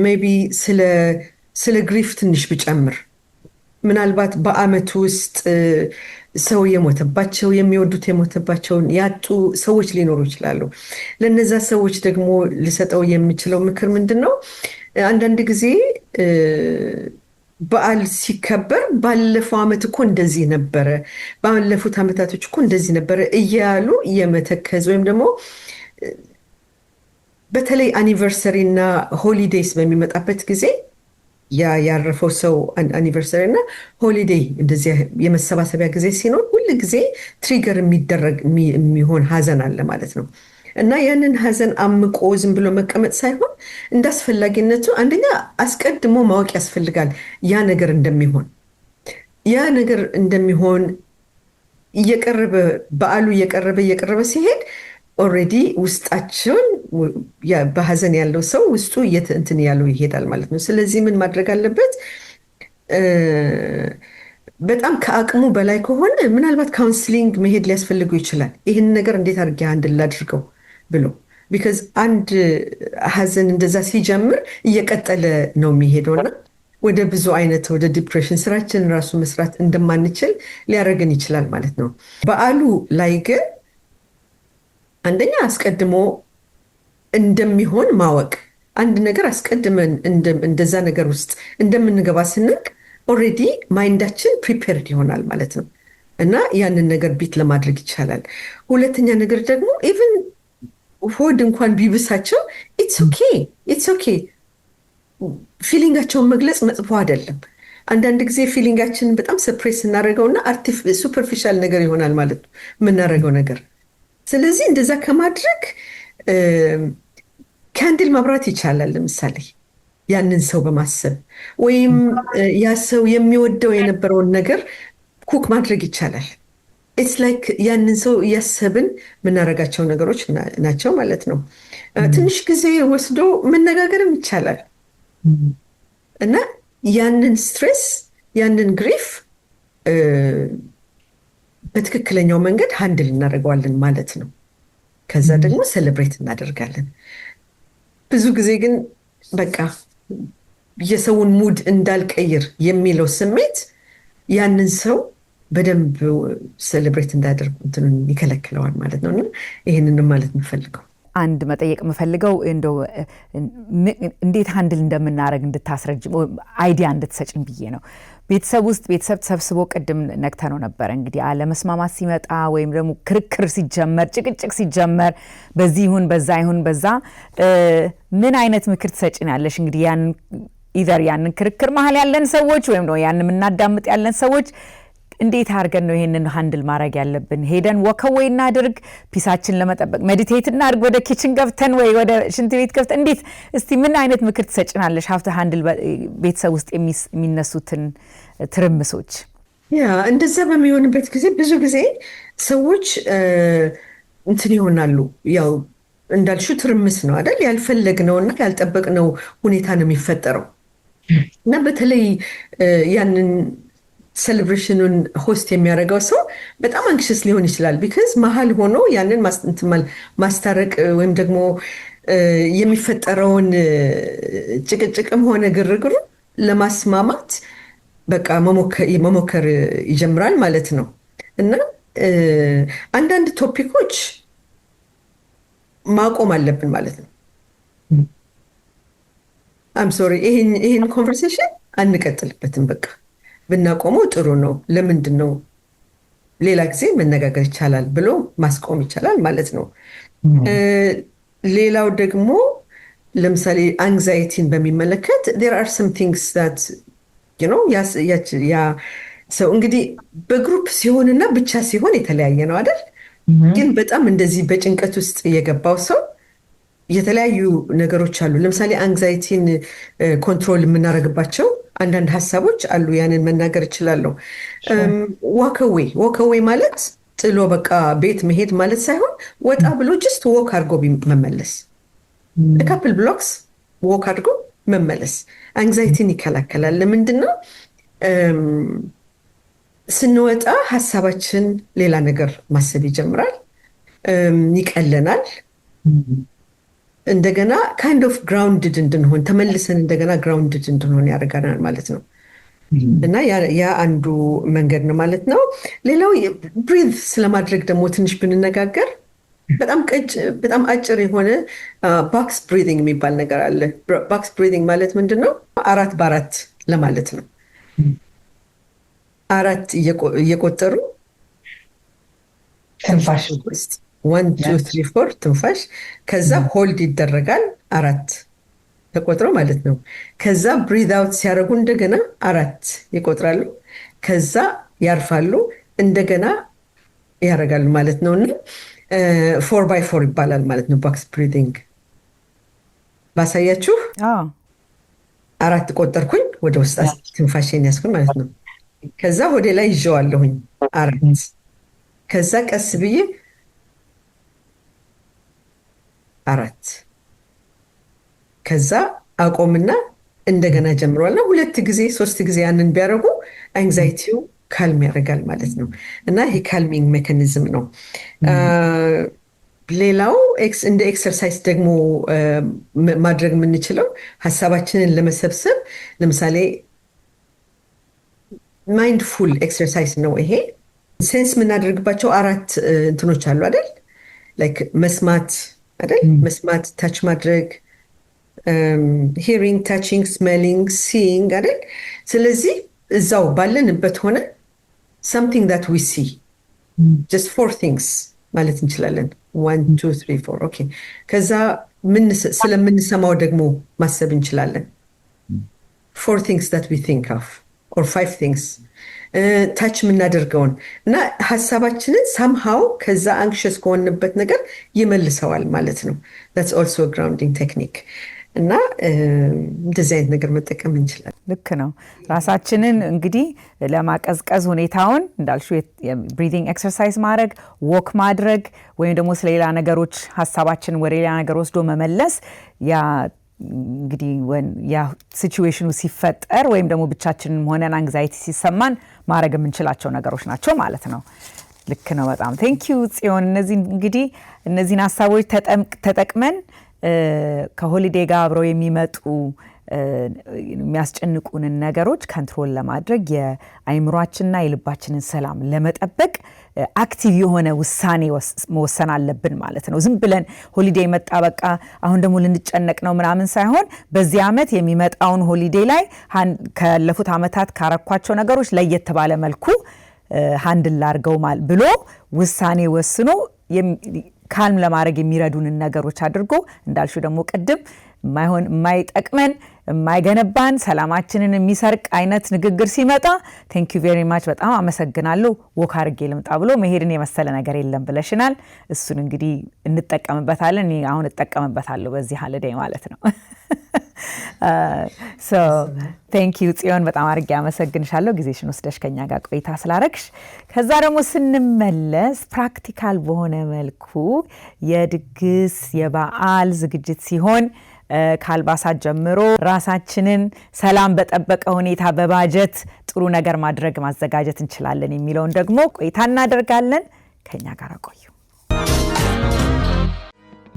ሜይ ቢ ስለ ግሪፍ ትንሽ ብጨምር ምናልባት በአመቱ ውስጥ ሰው የሞተባቸው የሚወዱት የሞተባቸውን ያጡ ሰዎች ሊኖሩ ይችላሉ። ለነዛ ሰዎች ደግሞ ልሰጠው የምችለው ምክር ምንድን ነው? አንዳንድ ጊዜ በዓል ሲከበር ባለፈው አመት እኮ እንደዚህ ነበረ፣ ባለፉት አመታቶች እኮ እንደዚህ ነበረ እያሉ የመተከዝ ወይም ደግሞ በተለይ አኒቨርሰሪ እና ሆሊዴይስ በሚመጣበት ጊዜ ያረፈው ሰው አኒቨርሰሪ እና ሆሊዴይ እንደዚህ የመሰባሰቢያ ጊዜ ሲኖር ሁል ጊዜ ትሪገር የሚደረግ የሚሆን ሀዘን አለ ማለት ነው። እና ያንን ሀዘን አምቆ ዝም ብሎ መቀመጥ ሳይሆን እንዳስፈላጊነቱ አንደኛ አስቀድሞ ማወቅ ያስፈልጋል። ያ ነገር እንደሚሆን እየቀረበ በዓሉ እየቀረበ ሲሄድ ኦልሬዲ ውስጣቸውን በሀዘን ያለው ሰው ውስጡ እንትን ያለው ይሄዳል ማለት ነው። ስለዚህ ምን ማድረግ አለበት? በጣም ከአቅሙ በላይ ከሆነ ምናልባት ካውንስሊንግ መሄድ ሊያስፈልገው ይችላል። ይህን ነገር እንዴት አድርጌ አንድ ላድርገው ብሎ ቢካዝ አንድ ሀዘን እንደዛ ሲጀምር እየቀጠለ ነው የሚሄደውና ወደ ብዙ አይነት ወደ ዲፕሬሽን ስራችን ራሱ መስራት እንደማንችል ሊያደርገን ይችላል ማለት ነው። በዓሉ ላይ ግን አንደኛ አስቀድሞ እንደሚሆን ማወቅ፣ አንድ ነገር አስቀድመን እንደዛ ነገር ውስጥ እንደምንገባ ስንቅ ኦልሬዲ ማይንዳችን ፕሪፔርድ ይሆናል ማለት ነው እና ያንን ነገር ቢት ለማድረግ ይቻላል። ሁለተኛ ነገር ደግሞ ኢቭን ሆድ እንኳን ቢብሳቸው ኢትስ ኦኬ ፊሊንጋቸውን መግለጽ መጥፎ አይደለም። አንዳንድ ጊዜ ፊሊንጋችንን በጣም ሰፕሬስ እናደርገውና ሱፐርፊሻል ነገር ይሆናል ማለት ነው የምናደርገው ነገር። ስለዚህ እንደዛ ከማድረግ ካንድል ማብራት ይቻላል። ለምሳሌ ያንን ሰው በማሰብ ወይም ያ ሰው የሚወደው የነበረውን ነገር ኩክ ማድረግ ይቻላል። ኢትስ ላይክ ያንን ሰው እያሰብን የምናደርጋቸው ነገሮች ናቸው ማለት ነው። ትንሽ ጊዜ ወስዶ መነጋገርም ይቻላል እና ያንን ስትሬስ ያንን ግሪፍ በትክክለኛው መንገድ ሃንድል እናደርገዋለን ማለት ነው። ከዛ ደግሞ ሴሌብሬት እናደርጋለን። ብዙ ጊዜ ግን በቃ የሰውን ሙድ እንዳልቀይር የሚለው ስሜት ያንን ሰው በደንብ ሴሌብሬት እንዳያደርጉ እንትኑን ይከለክለዋል ማለት ነው። እና ይህንን ማለት የምፈልገው አንድ መጠየቅ የምፈልገው እንደው እንዴት ሃንድል እንደምናደርግ እንድታስረጅ አይዲያ እንድትሰጭኝ ብዬ ነው። ቤተሰብ ውስጥ ቤተሰብ ተሰብስቦ ቅድም ነግተነው ነበረ እንግዲህ አለመስማማት ሲመጣ ወይም ደግሞ ክርክር ሲጀመር ጭቅጭቅ ሲጀመር በዚህ ይሁን በዛ ይሁን በዛ ምን አይነት ምክር ትሰጭናለሽ? እንግዲህ ያንን ክርክር መሀል ያለን ሰዎች ወይም ደግሞ ያንን የምናዳምጥ ያለን ሰዎች እንዴት አድርገን ነው ይሄንን ሃንድል ማድረግ ያለብን? ሄደን ወከወይ እናድርግ ፒሳችን ለመጠበቅ ሜዲቴት እናድርግ፣ ወደ ኪችን ገብተን ወይ ወደ ሽንት ቤት ገብተን እንዴት? እስቲ ምን አይነት ምክር ትሰጭናለሽ? ሀፍተ ሃንድል ቤተሰብ ውስጥ የሚነሱትን ትርምሶች። ያ እንደዛ በሚሆንበት ጊዜ ብዙ ጊዜ ሰዎች እንትን ይሆናሉ። ያው እንዳልሽው ትርምስ ነው አይደል? ያልፈለግነውና ያልጠበቅነው ሁኔታ ነው የሚፈጠረው እና በተለይ ያንን ሴሌብሬሽኑን ሆስት የሚያደርገው ሰው በጣም አንክሽስ ሊሆን ይችላል። ቢካዝ መሀል ሆኖ ያንን ማስታረቅ ወይም ደግሞ የሚፈጠረውን ጭቅጭቅም ሆነ ግርግሩ ለማስማማት በቃ መሞከር ይጀምራል ማለት ነው እና አንዳንድ ቶፒኮች ማቆም አለብን ማለት ነው። አም ሶሪ ይህን ኮንቨርሴሽን አንቀጥልበትም በቃ ብናቆመው ጥሩ ነው። ለምንድን ነው ሌላ ጊዜ መነጋገር ይቻላል ብሎ ማስቆም ይቻላል ማለት ነው። ሌላው ደግሞ ለምሳሌ አንግዛይቲን በሚመለከት there are some things that you know ያ ሰው እንግዲህ በግሩፕ ሲሆንና ብቻ ሲሆን የተለያየ ነው አይደል? ግን በጣም እንደዚህ በጭንቀት ውስጥ የገባው ሰው የተለያዩ ነገሮች አሉ። ለምሳሌ አንግዛይቲን ኮንትሮል የምናደርግባቸው አንዳንድ ሀሳቦች አሉ። ያንን መናገር እችላለሁ። ወከዌይ ማለት ጥሎ በቃ ቤት መሄድ ማለት ሳይሆን ወጣ ብሎ ጅስት ወክ አድርጎ መመለስ፣ ካፕል ብሎክስ ወክ አድርጎ መመለስ አንግዛይቲን ይከላከላል። ለምንድን ነው ስንወጣ ሀሳባችን ሌላ ነገር ማሰብ ይጀምራል፣ ይቀለናል። እንደገና ካይንድ ኦፍ ግራውንድድ እንድንሆን ተመልሰን እንደገና ግራውንድድ እንድንሆን ያደርገናል ማለት ነው እና ያ አንዱ መንገድ ነው ማለት ነው። ሌላው ብሪዝ ስለማድረግ ደግሞ ትንሽ ብንነጋገር በጣም አጭር የሆነ ቦክስ ብሪዚንግ የሚባል ነገር አለ። ቦክስ ብሪዚንግ ማለት ምንድን ነው? 4 በ4 ለማለት ነው። 4 እየቆጠሩ ትንፋሽ ውስጥ 1 2 3 4 ትንፋሽ፣ ከዛ ሆልድ ይደረጋል 4 ተቆጥሮ ማለት ነው። ከዛ ብሪዝ አውት ሲያደርጉ እንደገና 4 ይቆጥራሉ፣ ከዛ ያርፋሉ፣ እንደገና ያደርጋሉ ማለት ነው እና 4x4 ይባላል ማለት ነው ቦክስ ብሪዚንግ። ባሳያችሁ 4 ቆጠርኩኝ፣ ወደ ውስጥ ትንፋሽን ያስኩኝ ማለት ነው። ከዛ ወደ ላይ ይዤዋለሁኝ 4፣ ከዛ ቀስ ብዬ 4፣ ከዛ አቆምና እንደገና ጀምሯልና 2 ጊዜ 3 ጊዜ ያንን ቢያደርጉ አንግዛይቲው ካልም ያደርጋል ማለት ነው እና ይሄ ካልሚንግ ሜካኒዝም ነው። ሌላው እንደ ኤክሰርሳይዝ ደግሞ ማድረግ የምንችለው ሀሳባችንን ለመሰብሰብ ለምሳሌ ማይንድፉል ኤክሰርሳይዝ ነው ይሄ። ሴንስ የምናደርግባቸው 4 እንትኖች አሉ አይደል? ላይክ መስማት አይደል መስማት ታች ማድረግ hearing touching smelling seeing አይደል ስለዚህ እዛው ባለንበት ሆነ something that we see just 4 things ማለት እንችላለን 1 2 3 4 okay ከዛ ስለምንሰማው ደግሞ ማሰብ እንችላለን 4 things that we think of or 5 things ታች የምናደርገውን እና ሐሳባችንን somehow ከዛ anxious ከሆንበት ነገር ይመልሰዋል ማለት ነው that's also a grounding technique እና እንደዚህ አይነት ነገር መጠቀም እንችላለን ልክ ነው ራሳችንን እንግዲህ ለማቀዝቀዝ ሁኔታውን እንዳልሽው ብሪዚንግ ኤክሰርሳይዝ ማድረግ ወክ ማድረግ ወይም ደግሞ ስለሌላ ነገሮች ሐሳባችንን ወደ ሌላ ነገር ወስዶ መመለስ ያ እንግዲህ ያ ሲቹዌሽኑ ሲፈጠር ወይም ደግሞ ብቻችንን ሆነን አንግዛይቲ ሲሰማን ማድረግ የምንችላቸው ነገሮች ናቸው ማለት ነው ልክ ነው በጣም ቴንክ ዩ ጽዮን እነዚህን ሐሳቦች ተጠቅመን ከሆሊዴይ ጋር አብረው የሚመጡ የሚያስጨንቁንን ነገሮች ኮንትሮል ለማድረግ የአይምሮአችንና የልባችንን ሰላም ለመጠበቅ አክቲቭ የሆነ ውሳኔ መወሰን አለብን ማለት ነው ዝም ብለን ሆሊዴይ መጣ በቃ አሁን ደግሞ ልንጨነቅ ነው ምናምን ሳይሆን በዚህ አመት የሚመጣውን ሆሊዴይ ላይ ካለፉት አመታት ካረኳቸው ነገሮች ለየት ባለ መልኩ ሃንድል ላርገው ብሎ ውሳኔ ወስኖ ካልም ለማድረግ የሚረዱንን ነገሮች አድርጎ እንዳልሹ ደግሞ ቅድም የማይጠቅመን የማይገነባን ሰላማችንን የሚሰርቅ አይነት ንግግር ሲመጣ ቴንክ ዩ ቬሪ ማች በጣም አመሰግናለሁ ወክ አድርጌ ልምጣ ብሎ መሄድን የመሰለ ነገር የለም ብለሽናል እሱን እንግዲህ እንጠቀምበታለን እኔ አሁን እጠቀምበታለሁ በዚህ ሆሊዴይ ማለት ነው so thank you ጽዮን በጣም አድርጌ አመሰግንሻለሁ ጊዜሽን ወስደሽ ከኛ ጋር ቆይታ ስላረግሽ ከዛ ደግሞ ስንመለስ ፕራክቲካል በሆነ መልኩ የድግስ የበዓል ዝግጅት ሲሆን ካልባሳት ጀምሮ ራሳችንን ሰላም በጠበቀ ሁኔታ በባጀት ጥሩ ነገር ማድረግ ማዘጋጀት እንችላለን የሚለውን ደግሞ ቆይታ እናደርጋለን ከኛ ጋር ቆዩ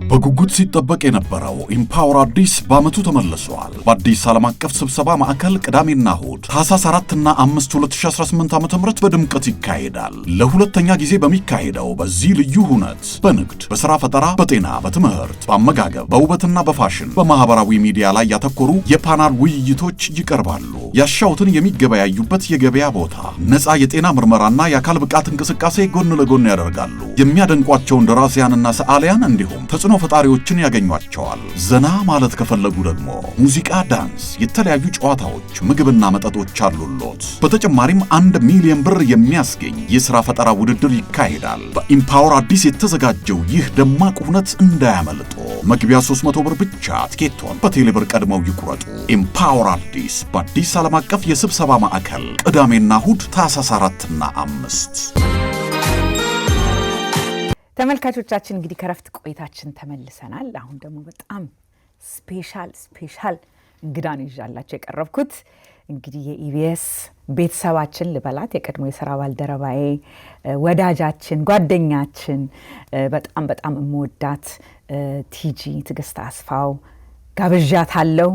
በጉጉት ሲጠበቅ የነበረው ኢምፓወር አዲስ በአመቱ ተመልሷል። በአዲስ ዓለም አቀፍ ስብሰባ ማዕከል ቅዳሜና እሁድ ታህሳስ 4 እና 5 2018 ዓ.ም በድምቀት ይካሄዳል። ለሁለተኛ ጊዜ በሚካሄደው በዚህ ልዩ ሁነት በንግድ፣ በሥራ ፈጠራ፣ በጤና፣ በትምህርት፣ በአመጋገብ፣ በውበትና በፋሽን፣ በማህበራዊ ሚዲያ ላይ ያተኮሩ የፓናል ውይይቶች ይቀርባሉ። ያሻውትን የሚገበያዩበት የገበያ ቦታ፣ ነፃ የጤና ምርመራና የአካል ብቃት እንቅስቃሴ ጎን ለጎን ያደርጋሉ። የሚያደንቋቸውን ደራሲያንና ሰዓሊያን እንዲሁም ተጽዕኖ ፈጣሪዎችን ያገኟቸዋል። ዘና ማለት ከፈለጉ ደግሞ ሙዚቃ፣ ዳንስ፣ የተለያዩ ጨዋታዎች፣ ምግብና መጠጦች አሉሎት። በተጨማሪም 1 ሚሊዮን ብር የሚያስገኝ የሥራ ፈጠራ ውድድር ይካሄዳል። በኢምፓወር አዲስ የተዘጋጀው ይህ ደማቅ ሁነት እንዳያመልጦ። መግቢያ 300 ብር ብቻ። ትኬቶን በቴሌብር ቀድመው ይቁረጡ። ኢምፓወር አዲስ በአዲስ ዓለም አቀፍ የስብሰባ ማዕከል ቅዳሜና እሁድ ታህሳስ 4 እና 5። ተመልካቾቻችን እንግዲህ ከረፍት ቆይታችን ተመልሰናል። አሁን ደግሞ በጣም ስፔሻል እንግዳ ነው ይዣላችሁ የቀረብኩት። እንግዲህ የኢቢኤስ ቤተሰባችን ልበላት የቀድሞ የሥራ ባልደረባዬ ወዳጃችን ጓደኛችን በጣም እምወዳት ቲጂ ትዕግስት አስፋው ጋብዣታለሁ።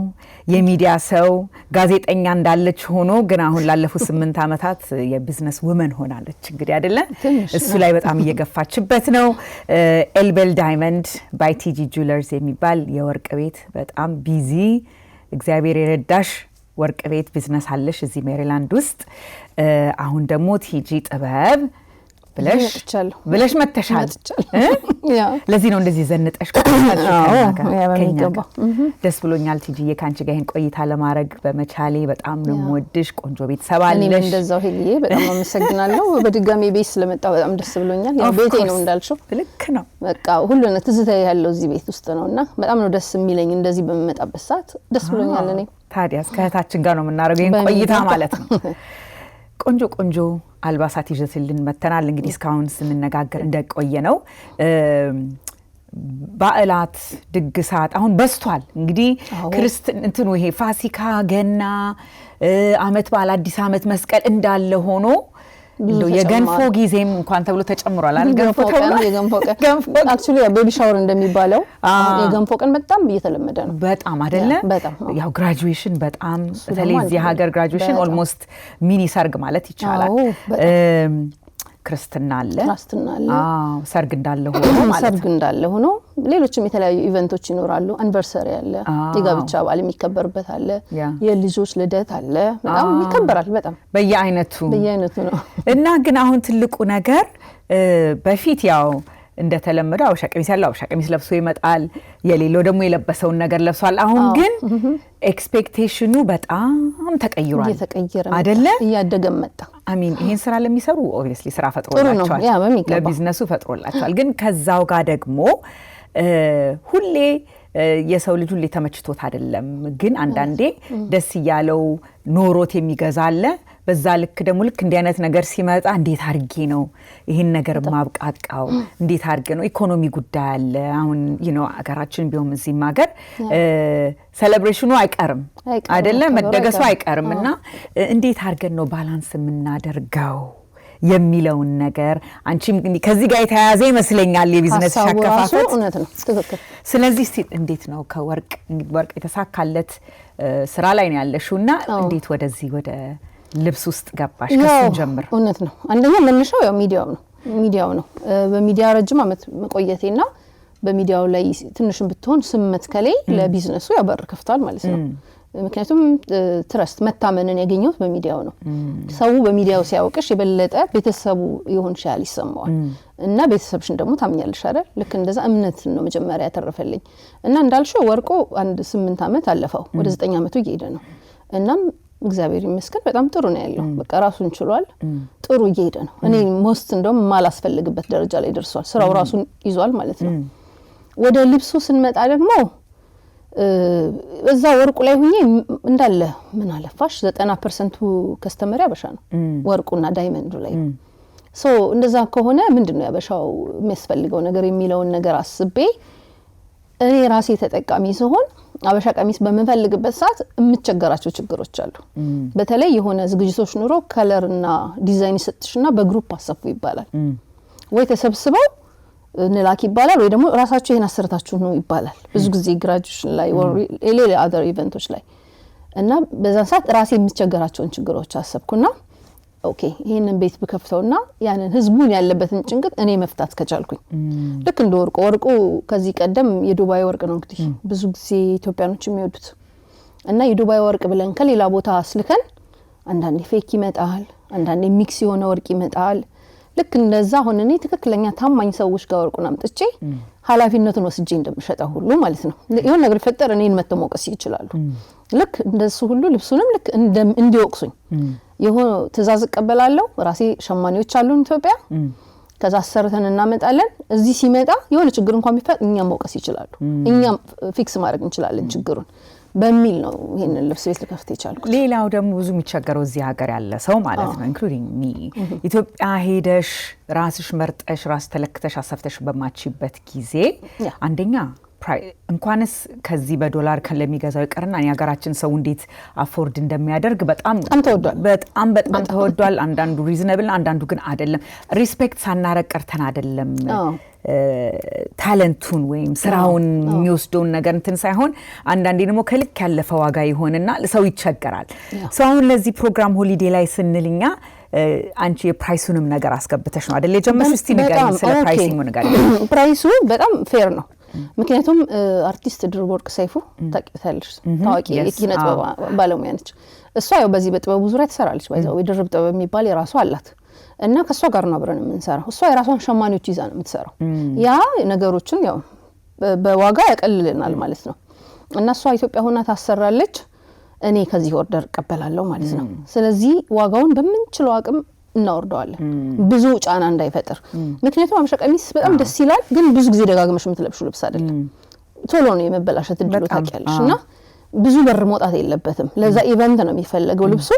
የሚዲያ ሰው ጋዜጠኛ እንዳለች ሆኖ ግን አሁን ላለፉት 8 ዓመታት የቢዝነስ ውመን ሆናለች። እንግዲህ አይደለ እሱ ላይ በጣም እየገፋችበት ነው። ኤልቤል ዳይመንድ ባይ ቲጂ ጁለርስ የሚባል የወርቅ ቤት በጣም ቢዚ እግዚአብሔር የረዳሽ ወርቅ ቤት ቢዝነስ አለሽ እዚህ ሜሪላንድ ውስጥ። አሁን ደግሞ ቲጂ ጥበብ ብለሽ መተሻል። ለዚህ ነው እንደዚህ ዘንጠሽ ደስ ብሎኛል ቲጂዬ ካንቺ ጋር ይሄን ቆይታ ለማድረግ በመቻሌ በጣም ነው የምወድሽ። ቆንጆ ቤተሰብ አለሽ። እኔም እንደዛው ሄልዬ በጣም አመሰግናለሁ። በድጋሚ ቤት ስለመጣው በጣም ደስ ብሎኛል። ያው ቤቴ ነው እንዳልሽው ልክ ነው። በቃ ሁሉ ነገር ትዝታ ያለው እዚህ ቤት ውስጥ ነውና በጣም ነው ደስ የሚለኝ እንደዚህ በመመጣበት ሰዓት ደስ ብሎኛል። እኔ ታዲያ እስከታችን ጋር ነው የምናደርገው ይሄን ቆይታ ማለት ነው። ቆንጆ አልባሳት ይዘትልን መተናል። እንግዲህ እስካሁን ስንነጋገር እንደቆየ ነው በዓላት ድግሳት አሁን በስቷል። እንግዲህ ክርስትና ይሄ ፋሲካ፣ ገና፣ አመት በዓል፣ አዲስ አመት፣ መስቀል እንዳለ ሆኖ የገንፎ ጊዜም እንኳን ተብሎ ተጨምሯል አይደል? የገንፎ ቀን አክቹሊ ቤቢ ሻወር እንደሚባለው የገንፎ ቀን በጣም እየተለመደ ነው። በጣም አይደለ? ያው ግራጁዌሽን በጣም በተለይ እዚህ ሀገር ግራጁዌሽን ኦልሞስት ሚኒ ሰርግ ማለት ይቻላል። ክርስትና አለ ሰርግ እንዳለ ሆኖ ሌሎችም የተለያዩ ኢቨንቶች ይኖራሉ አንቨርሰሪ አለ የጋብቻ በዓል የሚከበርበት አለ የልጆች ልደት አለ በጣም ይከበራል በጣም በየአይነቱ ነው እና ግን አሁን ትልቁ ነገር በፊት ያው እንደተለመደው አበሻ ቀሚስ ያለው አበሻ ቀሚስ ለብሶ ይመጣል የሌለው ደግሞ የለበሰውን ነገር ለብሷል አሁን ግን ኤክስፔክቴሽኑ በጣም ተቀይሯል አይደለ እያደገ መጣ አሚን ይሄን ስራ ለሚሰሩ ኦብቪየስሊ ስራ ፈጥሮላቸዋል ለቢዝነሱ ፈጥሮላቸዋል ግን ከዛው ጋር ደግሞ ሁሌ የሰው ልጅ ሁሌ ተመችቶት አይደለም ግን አንዳንዴ ደስ ያለው ኖሮት የሚገዛለ በዛ ልክ ደግሞ ልክ እንዲህ አይነት ነገር ሲመጣ እንዴት አርጌ ነው ይሄን ነገር ማብቃቃው እንዴት አርጌ ነው ኢኮኖሚ ጉዳይ አለ አሁን አገራችን ቢሆን እዚህ ማገር ሴሌብሬሽኑ አይቀርም አይደለ መደገሱ አይቀርምና እንዴት አርገን ነው ባላንስ የምናደርገው የሚለውን ነገር አንቺም ከዚህ ጋር የተያያዘ ይመስለኛል የቢዝነስ ሻከፋፈት እውነት ነው ትክክል ስለዚህ እንዴት ነው ከወርቅ የተሳካለት ስራ ላይ ነው ያለሽውና እንዴት ወደዚህ ወደ ልብስ ውስጥ ገባሽ ከሱን ጀምር እውነት ነው አንደኛ መነሻው ያው ሚዲያው ነው በሚዲያ ረጅም አመት መቆየቴና በሚዲያው ላይ ትንሽም ብትሆን ስመት ከላይ ለቢዝነሱ ያበር ከፍቷል ማለት ነው ምክንያቱም ትረስት መታመንን ያገኘው በሚዲያው ነው ሰው በሚዲያው ሲያውቅሽ የበለጠ ቤተሰቡ ይሆን ሻል ይሰማዋል እና ቤተሰብሽን ደግሞ ታምኛለሽ አይደል ልክ እንደዛ እምነት ነው መጀመሪያ ያተረፈልኝ እና እንዳልሽው ወርቆ 8 አመት አለፈው ወደ 9 አመቱ እየሄደ ነው እናም እግዚአብሔር ይመስገን በጣም ጥሩ ነው ያለው በቃ ራሱን ችሏል ጥሩ እየሄደ ነው እኔ ሞስት እንደውም ማላስፈልግበት ደረጃ ላይ ደርሷል ስራው ራሱን ይዟል ማለት ነው ወደ ልብሱ ስንመጣ ደግሞ እዛ ወርቁ ላይ ሆኜ እንዳለ ምን አለፋሽ 90% ከስተመር ያበሻ ነው ወርቁና ዳይመንዱ ላይ ሶ እንደዛ ከሆነ ምንድነው ያበሻው የሚያስፈልገው ነገር የሚለውን ነገር አስቤ እኔ ራሴ ተጠቃሚ ሲሆን አበሻ ቀሚስ በመፈልግበት ሰዓት የምቸገራቸው ችግሮች አሉ በተለይ የሆነ ዝግጅቶች ኑሮ ከለርና ዲዛይን ሰጥሽና በግሩፕ አሰፉ ይባላል ወይ ተሰብስበው ንላክ ይባላል ወይ ደግሞ ራሳቸው ይሄን አሰርታችሁ ነው ይባላል ብዙ ጊዜ ግራጁዌሽን ላይ ወይ ሌላ አዘር ኢቨንቶች ላይ እና በዛን ሰዓት ራሴ የምቸገራቸውን ችግሮች አሰብኩና ኦኬ ይሄንን ቤት በከፍተውና ያንን ህዝቡን ያለበትን ጭንቀት እኔ መፍታት ከቻልኩኝ ልክ እንደ ወርቁ ከዚህ ቀደም የዱባይ ወርቅ ነው እንግዲህ ብዙ ጊዜ ኢትዮጵያኖች የሚወዱት እና የዱባይ ወርቅ ብለን ከሌላ ቦታ አስልከን አንዳንዴ ፌክ ይመጣል አንዳንዴ ሚክስ የሆነ ወርቅ ይመጣል ልክ እንደዛ ሆነኔ ትክክለኛ ታማኝ ሰዎች ጋር ወርቁን አምጥቼ ኃላፊነቱን ወስጄ እንደምሸጠው ሁሉ ማለት ነው የሆነ ነገር ፈጠረ እኔን መተሞቀስ ይችላሉ ልክ እንደሱ ሁሉ ልብሱንም ልክ እንዲወቅሱኝ የሆነ ትእዛዝ ቀበላለሁ ራሴ ሸማኔዎች አሉ ኢትዮጵያ ከዛ አሰርተን እናመጣለን እዚህ ሲመጣ የሆነ ችግር እንኳን ቢፈጥ እኛም መውቀስ ይችላሉ እኛም ፊክስ ማድረግ እንችላለን ችግሩን በሚል ነው ይሄንን ልብስ ቤት ልከፍት ይቻልኩ ሌላው ደግሞ ብዙ የሚቸገረው እዚህ ሀገር ያለ ሰው ማለት ነው ኢንክሉዲንግ ሚ ኢትዮጵያ ሄደሽ ራስሽ መርጠሽ ራስ ተለክተሽ አሰፍተሽ በማቺበት ጊዜ አንደኛ እንኳንስ ከዚህ በዶላር ከለሚገዛው ይቀርና የሀገራችን ሰው እንዴት አፎርድ እንደሚያደርግ በጣም ተወዷል አንዳንዱ ሪዝነብል አንዳንዱ ግን አይደለም ሪስፔክት ሳናረግ ቀርተን አይደለም ታለንቱን ወይም ስራውን የሚወስደውን ነገር እንትን ሳይሆን አንዳንዴ ደግሞ ከልክ ያለፈ ዋጋ ይሆንና ሰው ይቸገራል ሰው አሁን ለዚህ ፕሮግራም ሆሊዴ ላይ ስንልኛ አንቺ የፕራይሱንም ነገር አስገብተሽ ነው አይደል የጀመርሽ እስቲ ንገሪኝ ስለ ፕራይሲንግ ነገር ፕራይሱ በጣም ፌር ነው ምክንያቱም አርቲስት ድርቦርቅ ሰይፉ ታውቂያለሽ ታዋቂ የኪነ ጥበብ ባለሙያ ነች እሷ ያው በዚህ በጥበቡ ዙሪያ ትሰራለች ባይዛው የድርብ ጥበብ የሚባል የራሱ አላት እና ከሷ ጋር ነው አብረን የምንሰራው እሷ የራሷን ሸማኔዎች ይዛ ነው የምትሰራው ያ ነገሮችን ያው በዋጋ ያቀልልናል ማለት ነው እና እሷ ኢትዮጵያ ሆና ታሰራለች እኔ ከዚህ ኦርደር ቀበላለሁ ማለት ነው ስለዚህ ዋጋውን በመንችለው አቅም እናወርደዋለን ብዙ ጫና እንዳይፈጠር ምክንያቱም አበሻ ቀሚስ በጣም ደስ ይላል ግን ብዙ ጊዜ ደጋግመሽ የምትለብሹ ልብስ አይደለም ቶሎ ነው የመበላሸት እድሉ ታውቂያለሽና ብዙ ብር መውጣት የለበትም ለዛ ኢቨንት ነው የሚፈልገው ልብሱ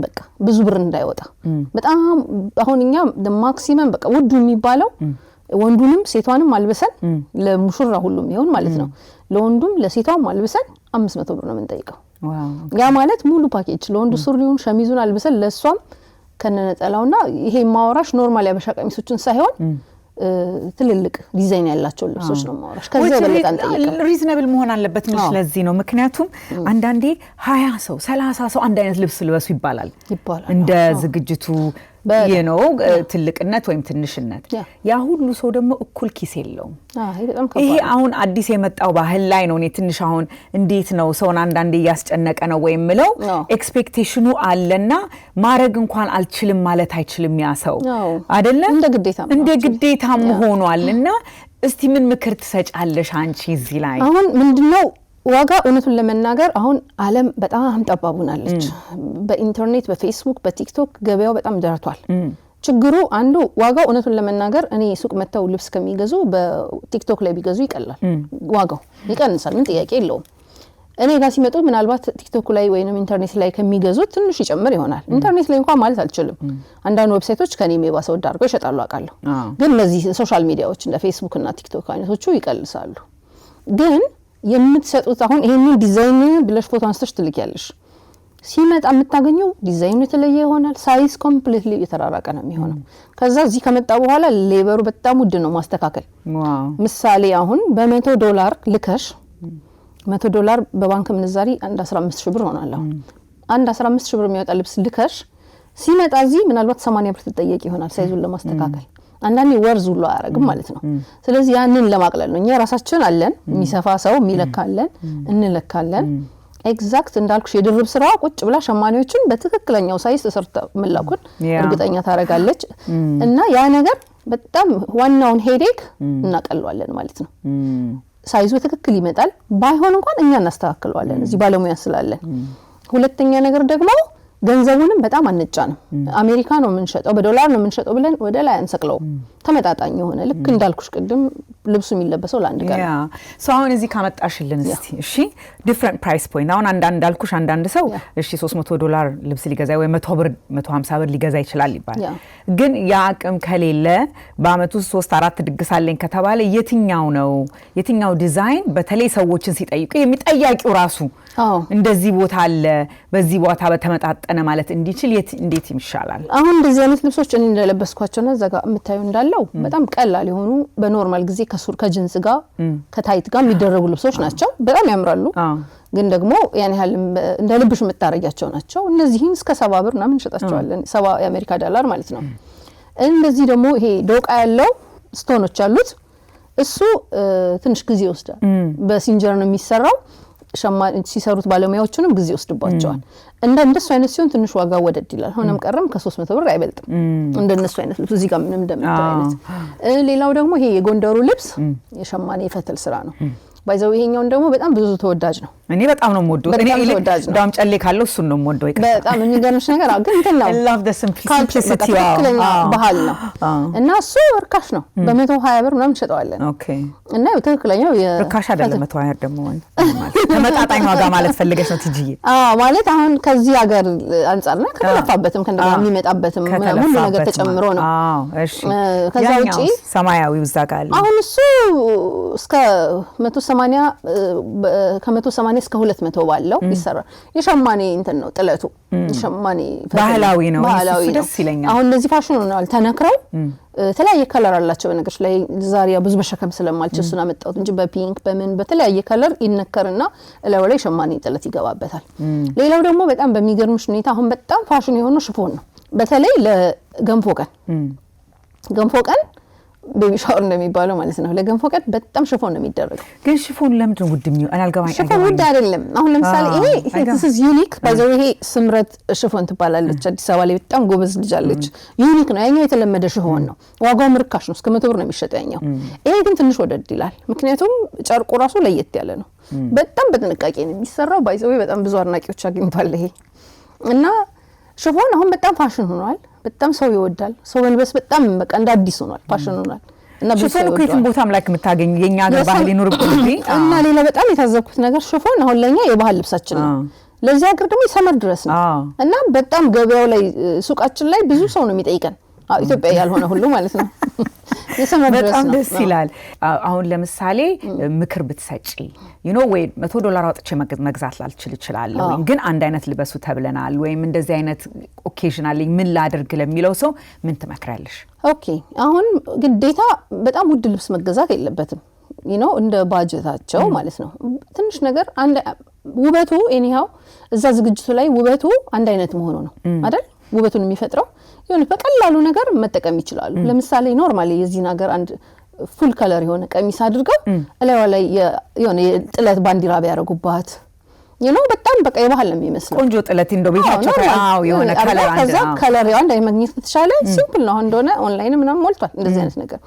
በቃ ብዙ ብር እንዳይወጣ በጣም አሁንኛ ማክሲመም በቃ ውዱ የሚባለው ወንዱንም ሴቷንም አልበሰን ለሙሽራ ሁሉም ይሆን ማለት ነው ለወንዱም ለሴቷም አልበሰን 500 ብር ነው የምንጠይቀው ያ ማለት ሙሉ ፓኬጅ ለወንዱ ሱሪውን ሸሚዙን አልበሰን ለሷም ከነነጠላውና ይሄ ማወራሽ ኖርማል ያበሻ ቀሚሶችን ሳይሆን ትልልቅ ዲዛይን ያላቸው ልብሶች ነው ማወራሽ ከዛ በለጣ አንጠይቀም ሪዝነብል መሆን አለበት ነው ስለዚህ ነው ምክንያቱም አንዳንዴ 20 ሰው 30 ሰው አንድ አይነት ልብስ ልበሱ ይባላል እንደ ዝግጅቱ ትልቅነት ወይም ትንሽነት ያ ሁሉ ሰው ደግሞ እኩል ኪስ የለውም ይሄ አሁን አዲስ የመጣው ባህል ላይ ነው እኔ ትንሽ አሁን እንዴት ነው ሰውን አንዳንዴ ያስጨነቀ ነው ወይም ምለው ኤክስፔክቴሽኑ አለና ማረግ እንኳን አልችልም ማለት አይችልም ያ ሰው አይደለ እንደ ግዴታም ሆኗልና እስቲ ምን ምክር ትሰጫለሽ አንቺ እዚህ ላይ አሁን ምንድነው ዋጋ እውነቱን ለመናገር አሁን ዓለም በጣም ጠባቡናለች በኢንተርኔት በፌስቡክ በቲክቶክ ገበያው በጣም ደርቷል ችግሩ አንዱ ዋጋው እውነቱን ለመናገር እኔ ሱቅ መተው ልብስ ከሚገዙ በቲክቶክ ላይ ቢገዙ ይቀላል ዋጋው ይቀንሳል ምን ጥያቄ የለውም እኔ ጋር ሲመጡ ምናልባት ቲክቶክ ላይ ወይንም ኢንተርኔት ላይ ከሚገዙት ትንሽ ይጨምር ይሆናል ኢንተርኔት ላይ እንኳን ማለት አልችልም አንዳንድ ዌብሳይቶች ከኔ የባሰው ዳርገው ይሸጣሉ አቃለሁ ግን ለዚህ ሶሻል ሚዲያዎች እንደ ፌስቡክ እና ቲክቶክ አይነቶቹ ይቀልሳሉ ግን የምትሰጡት አሁን ይሄንን ዲዛይን ብለሽ ፎቶ አንስተሽ ትልኪያለሽ ሲመጣ የምታገኘው ዲዛይኑ የተለየ ይሆናል ሳይዝ ኮምፕሊትሊ የተራራቀ ነው የሚሆነው ከዛ እዚህ ከመጣ በኋላ ሌበሩ በጣም ውድ ነው ማስተካከል ምሳሌ አሁን $100 ልከሽ $100 በባንክ ምንዛሪ 15000 ብር ሆናል አንድ 15000 ብር የሚያወጣ ልብስ ልከሽ ሲመጣ እዚህ ምናልባት 80 ብር ተጠየቂ ይሆናል ሳይዙን ለማስተካከል አንዳንዴ ወርዝ ሁሉ አያረግም ማለት ነው ስለዚህ ያንን ለማቅለል ነው እኛ ራሳችን አለን የሚሰፋ ሰው የሚለካለን እንለካለን ኤግዛክት እንዳልኩሽ የድርብ ስራ ቁጭ ብላ ሸማኔዎችን በትክክለኛው ሳይዝ ተሰርታ መላኩን እርግጠኛ ታረጋለች እና ያ ነገር በጣም ዋናውን ሄዴክ እናቀለዋለን ማለት ነው ሳይዙ ትክክል ይመጣል ባይሆን እንኳን እኛ እናስተካክለዋለን እዚህ ባለሙያ ስላለን ሁለተኛ ነገር ደግሞ ገንዘቡንም በጣም አንጫንም አሜሪካ ነው የምንሸጠው በዶላር ነው የምንሸጠው ብለን ወደ ላይ አንሰቅለው ተመጣጣኝ ሆነ ልክ እንዳልኩሽ ቅድም ልብሱ የሚለበሰው ለአንድ ቀን ሶ አሁን እዚህ ካመጣሽልን እስቲ እሺ ዲፈረንት ፕራይስ ፖይንት አሁን እንዳልኩሽ አንዳንድ ሰው እሺ $300 ልብስ ሊገዛ ወይ 100 ብር 150 ብር ሊገዛ ይችላል ይባላል ግን ያ አቅም ከሌለ በአመቱ 3-4 ድግስ አለኝ ከተባለ የትኛው ዲዛይን በተለይ ሰዎችን ሲጠይቁ የሚጠያቂው ራሱ እንደዚህ ቦታ አለ በዚህ ቦታ በተመጣጠነ ማለት እንዲችል እንዴት ይሻላል አሁን እንደዚህ አይነት ልብሶች እንደለበስኳቸውና ዘጋ የምታዩ እንዳለው በጣም ቀላል የሆኑ በኖርማል ጊዜ ከጅንስ ጋር ከታይት ጋር የሚደረጉ ልብሶች ናቸው በጣም ያምራሉ ግን ደግሞ ያን ያህል እንደ ልብሽ የምታረጋቸው ናቸው እነዚህን እስከ 70 ብር ምናምን እንሸጣቸዋለን 70 የአሜሪካ ዶላር ማለት ነው እንደዚህ ደግሞ ይሄ ዶቃ ያለው ስቶኖች አሉት እሱ ትንሽ ጊዜ ይወስዳል በሲንጀር ነው የሚሰራው ሸማኔ ሲሰሩት ባለሙያዎችንም ጊዜ ወስድባቸዋል እንደነሱ አይነት ሲሆን ትንሽ ዋጋ ወደድ ይላል ሆነም ቀረም ከ300 ብር አይበልጥም እንደነሱ አይነት ልብስ እዚህ ጋር ምንም እንደምታዩ አይነት ሌላው ደግሞ ይሄ የጎንደሩ ልብስ የሸማኔ ፈትል ስራ ነው ባይዘው ይሄኛውን ደግሞ በጣም ብዙ ተወዳጅ ነው እኔ በጣም ነው የምወደው እኔ ዳም ጨሌ ካለው እሱን ነው የምወደው በጣም የሚገርምሽ ነገር ግን እንትን ነው I love the simplicity ባህል ነው እና እሱ እርካሽ ነው በ120 ብር ምናምን ሸጠዋለን ኦኬ እና ትክክለኛው እርካሽ አይደለም 120 ደግሞ ማለት ተመጣጣኝ ዋጋ ማለት ፈልገሽ ነው ትጂዬ ማለት አሁን ከዚህ ሀገር አንፃርና ከተለፋበትም ከእንደገና የሚመጣበም ሁሉ ነገር ተጨምሮ ነው እሺ ከዛ ውጪ ሰማያዊው እዛ ጋር አለ አሁን እሱ እስከ 180 ከ180 እስከ 200 ባለው ይሰራል የሸማኔ እንትን ነው ጥለቱ የሸማኔ ባህላዊ ነው እሱ ደስ ይለኛል አሁን እንደዚህ ፋሽን ሆኗል ተነክረው ተለያየ ከለር አላቸው በነገርሽ ላይ ዛሬያ ብዙ መሸከም ስለማልችል እሱን አመጣሁት እንጂ በፒንክ በምን በተለያየ ከለር ይነከርና እላው ላይ ሸማኔ ጥለት ይገባበታል ሌላው ደግሞ በጣም በሚገርምሽ ሁኔታ አሁን በጣም ፋሽን የሆነው ሽፎን ነው በተለይ ለገንፎ ቀን ቤቢ ሻወር እንደሚባለው ማለት ነው ለገንፎ ቀን በጣም ሽፎን ነው የሚደረገው ግን ሽፎን ለምንድን ነው ውድ የሚሆነው አልገባኝ ሽፎን ውድ አይደለም አሁን ለምሳሌ ይሄ this is unique ባይዘው ይሄ ስምረት ሽፎን ትባላለች አዲስ አበባ ላይ በጣም ጎበዝ ልጅ አለች ዩኒክ ነው ያኛው የተለመደ ሽፎን ነው ዋጋው ምርካሽ ነው እስከ 100 ብር ነው የሚሸጠው ያኛው ይሄ ግን ትንሽ ወደድ ይላል ምክንያቱም ጨርቁ ራሱ ለየት ያለ ነው በጣም በጥንቃቄ ነው የሚሰራው ባይዘው በጣም ብዙ አድናቂዎች አግኝቷል ይሄ እና ሽፎን አሁን በጣም ፋሽን ሆኗል በጣም ሰው ይወዳል ሰው መልበስ በጣም በቃ እንደ አዲስ ሆኗል ፋሽን ሆኗል እና ሽፎን ከየትም ቦታም ላይ የምታገኙ የኛ ሀገር ባህል ይኖርብን እና ሌላ በጣም የታዘብኩት ነገር ሽፎን አሁን ለኛ የባህል ልብሳችን ነው ለዚህ ሀገር ደግሞ የሰመር ድረስ ነው እና በጣም ገበያው ላይ ሱቃችን ላይ ብዙ ሰው ነው የሚጠይቀን ኢትዮጵያ ያልሆነ ሁሉ ማለት ነው የሰመር ድረስ ነው በጣም ደስ ይላል አሁን ለምሳሌ ምክር ብትሰጪ ወይ $100 አውጥቼ መግዛት ላልችል እችላለሁ ግን አንድ አይነት ልበሱ ተብለናል ወይም እንደዚህ አይነት ኦኬዥናሊ ምን ላድርግ ለሚለው ሰው ምን ትመክራለሽ ኦኬ አሁን ግዴታ በጣም ውድ ልብስ መገዛት የለበትም እንደ ባጀታቸው ማለት ነው ትንሽ ነገር ውበቱ anyhow እዛ ዝግጅቱ ላይ ውበቱ አንድ አይነት መሆኑ ነው አይደል ውበቱን የሚፈጥረው የሆነ በቀላሉ ነገር መጠቀም ይችላሉ። ለምሳሌ ኖርማሊ የዚህን ሀገር አንድ ፉል ከለር የሆነ ቀሚስ አድርገው እላዩ ላይ የሆነ ጥለት ባንዲራ ቢያደርጉባት በጣም በቃ የባህል ነው የሚመስለው። ቆንጆ ጥለት እንደው ቤታቸው የሆነ ከለር አንድ ከዛ ከለር አንድ ማግኘት ከተቻለ ሲምፕል ነው። እንደሆነ ኦንላይን ምናምን ሞልቷል እንደዚህ አይነት ነገር።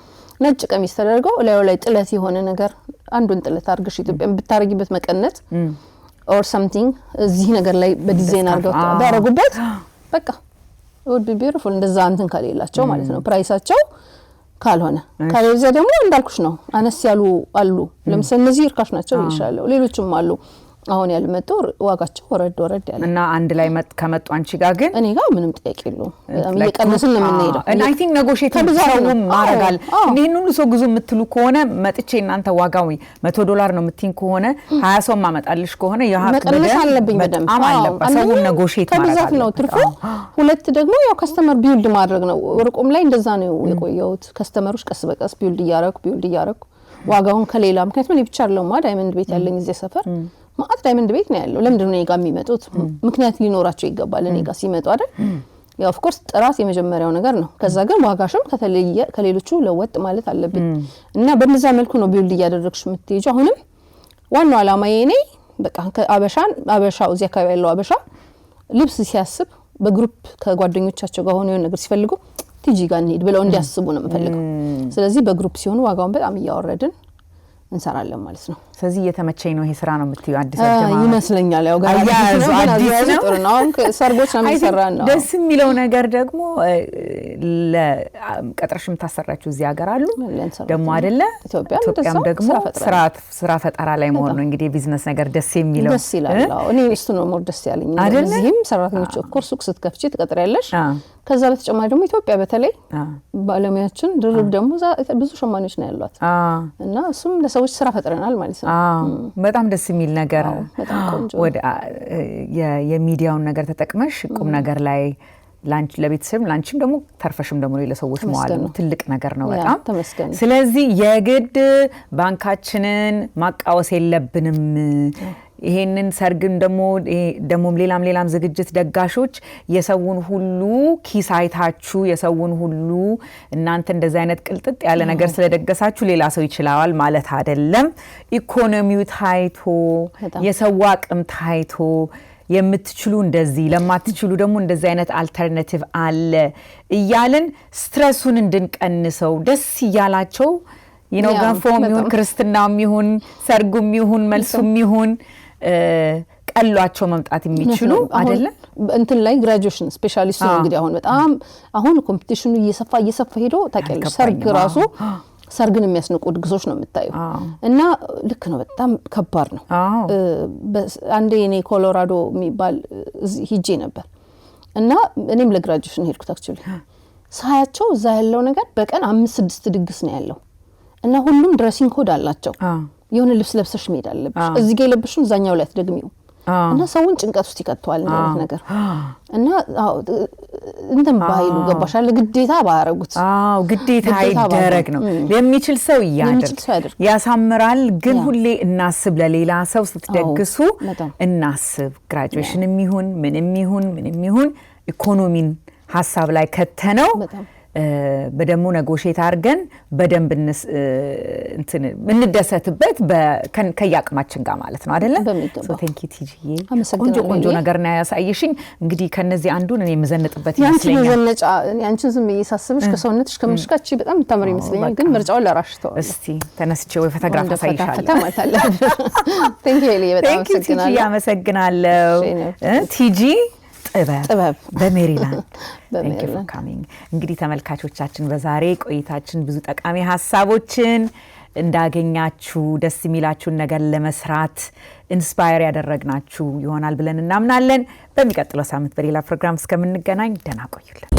ነጭ ቀሚስ ተደርገው እላዩ ላይ ጥለት የሆነ ነገር አንዱን ጥለት አድርገሽ ኢትዮጵያን ብታረጊበት መቀነት or something እዚህ ነገር ላይ በዲዛይን አድርገው ባረጉበት በቃ would be beautiful። እንደዛ እንትን ከሌላቸው ማለት ነው ፕራይሳቸው ካልሆነ ከሌላ ደግሞ እንዳልኩሽ ነው አነስ ያሉ አሉ። ለምሳሌ እነዚህ እርካሽ ናቸው ይሻላል። ሌሎችም አሉ አሁን ያልመጡ ዋጋቸው ወረድ ያለ እና አንድ ላይ ከመጡ አንቺ ጋር ግን እኔ ጋር ምንም ጥያቄ የለውም። እየቀነስን ነው የምንሄደው እና አይ ቲንክ ኔጎሺዬት ሰውም ማረጋል ይሄን ሁሉ ሰው ግዙ የምትሉ ከሆነ መጥቼ እናንተ ዋጋው $100 ነው የምትይኝ ከሆነ 20 ሰው ማመጣልሽ ከሆነ መቀነስ አለብኝ በደንብ ሰው ኔጎሺዬት ማረጋል ነው ትርፉ። ሁለት ደግሞ ያው ከስተመር ቢልድ ማድረግ ነው። ወርቁም ላይ እንደዛ ነው የቆየሁት። ከስተመሮች ቀስ በቀስ ቢልድ እያረኩ ዋጋውን ከሌላ ምክንያቱም እኔ ብቻ አይደለሁም ዳይመንድ ቤት ያለኝ እዚህ ሰፈር ማአት ዳይመንድ ቤት ነው ያለው። ለምንድን ነው እኔ ጋር የሚመጡት? ምክንያት ሊኖራቸው ይገባል እኔ ጋር ሲመጡ አይደል? ያው ኦፍ ኮርስ ጥራት የመጀመሪያው ነገር ነው። ከዛ ግን ዋጋሽም ከተለየ ከሌሎቹ ለወጥ ማለት አለብኝ እና በእነዛ መልኩ ነው ቢልድ እያደረግሽ የምትሄጂው። አሁንም ዋናው ዓላማዬ እኔ በቃ አበሻው እዚህ አካባቢ ያለው አበሻ ልብስ ሲያስብ በግሩፕ ከጓደኞቻቸው ጋር ሆነው ነገር ሲፈልጉ ቲጂ ጋር እንሂድ ብለው እንዲያስቡ ነው የምፈልገው። ስለዚህ በግሩፕ ሲሆኑ ዋጋውን በጣም እያወረድን እንሰራለን ማለት ነው። ስለዚህ እየተመቸኝ ነው ይሄ ስራ ነው የምትዩ አዲስ አጀማ ይመስለኛል። ያው ጋር አዲስ ነው ሰርጎች ነው የሚሰራን ነው። ደስ የሚለው ነገር ደግሞ ለቀጥረሽ የምታሰራችሁ እዚህ ሀገር አሉ ደግሞ አይደለ? ኢትዮጵያም ደግሞ ስራ ፈጠራ ላይ መሆን ነው እንግዲህ የቢዝነስ ነገር ደስ የሚለው ደስ ይላል። እኔ እሱ ነው ሞር ደስ ያለኝ። እዚህም ሰራተኞች ኮርስ ሱቅ ስትከፍቺ ትቀጥሪያለሽ። ከዛ በተጨማሪ ደግሞ ኢትዮጵያ በተለይ ባለሙያችን ድርብ ደግሞ ብዙ ሸማኔዎች ነው ያሏት እና እሱም ለሰዎች ስራ ፈጥረናል ማለት ነው። በጣም ደስ የሚል ነገር ወደ የሚዲያውን ነገር ተጠቅመሽ ቁም ነገር ላይ ላንቺ ለቤተሰብ ላንቺም ደግሞ ተርፈሽም ደግሞ ለሰዎች መዋል ትልቅ ነገር ነው በጣም ተመስገን። ስለዚህ የግድ ባንካችንን ማቃወስ የለብንም። ይሄንን ሰርግን ደግሞ ሌላም ዝግጅት ደጋሾች የሰውን ሁሉ ኪስ አይታችሁ የሰውን ሁሉ እናንተ እንደዚህ አይነት ቅልጥጥ ያለ ነገር ስለደገሳችሁ ሌላ ሰው ይችላል ማለት አይደለም። ኢኮኖሚው ታይቶ የሰው አቅም ታይቶ የምትችሉ እንደዚህ ለማትችሉ ደግሞ እንደዚህ አይነት አልተርናቲቭ አለ እያልን ስትረሱን እንድንቀንሰው ደስ ይያላቸው ገንፎም ይሁን ክርስትናም ይሁን ሰርጉም ይሁን መልሱም ይሁን ቀሏቸው መምጣት የሚችሉ አይደለ? እንትን ላይ ግራጁዌሽን ስፔሻሊስት ነው እንግዲህ አሁን ኮምፒቲሽኑ እየሰፋ ሄዶ ታውቂያለሽ። ሰርግ ራሱ ሰርግን የሚያስነቁ ድግሶች ነው የምታዩ እና ልክ ነው በጣም ከባድ ነው። አንዴ እኔ ኮሎራዶ የሚባል ሂጄ ነበር እና እኔም ለግራጁዌሽን ሄድኩት። አክቹሊ ሳያቸው እዛ ያለው ነገር በቀን 5-6 ድግስ ነው ያለው እና ሁሉም ድሬሲንግ ኮድ አላቸው። የሆነ ልብስ ለብሰሽ መሄድ አለብሽ። እዚህ ጋር የለብሽውን እዛኛው ላይ አትደግሚው እና ሰውን ጭንቀት ውስጥ ይከተዋል እንደዚህ ነገር እና እንትን ባይሉ ገባሻል ግዴታ ባያረጉት ግዴታ አይደረግ ነው የሚችል ሰው ያደርግ ያሳምራል። ግን ሁሌ እናስብ ለሌላ ሰው ስትደግሱ እናስብ። ግራጁዌሽንም ይሁን ምንም ይሁን ኢኮኖሚን ሀሳብ ላይ ከተነው በደሞ ኔጎሺዬት አድርገን በደንብ እንደሰትበት ከያቅማችን ጋር ማለት ነው አይደለ? ሶ ቴንክ ዩ ቲጂዬ ቆንጆ ነገር ነው ያሳየሽኝ። እንግዲህ ከነዚህ አንዱን እኔ መዘነጥበት ይመስለኛል። ያንቺን ዝም እየሳስብሽ ከሰውነትሽ ከምሽካቺ በጣም ተመሪ ይመስለኛል። ግን ምርጫው ለራስሽ ተው። እስቲ ተነስቼ ወይ ፎቶግራፍ አሳይሻለሁ። ቴንክ ዩ ኤሊ በጣም አመሰግናለሁ። ቲጂ ጥበብ በሜሪላንድ Thank you for coming። እንግዲህ ተመልካቾቻችን በዛሬ ቆይታችን ብዙ ጠቃሚ ሀሳቦችን እንዳገኛችሁ ደስ የሚላችሁን ነገር ለመስራት ኢንስፓየር ያደረግናችሁ ይሆናል ብለን እናምናለን። በሚቀጥለው ሳምንት በሌላ ፕሮግራም እስከምንገናኝ ደህና ቆዩልን።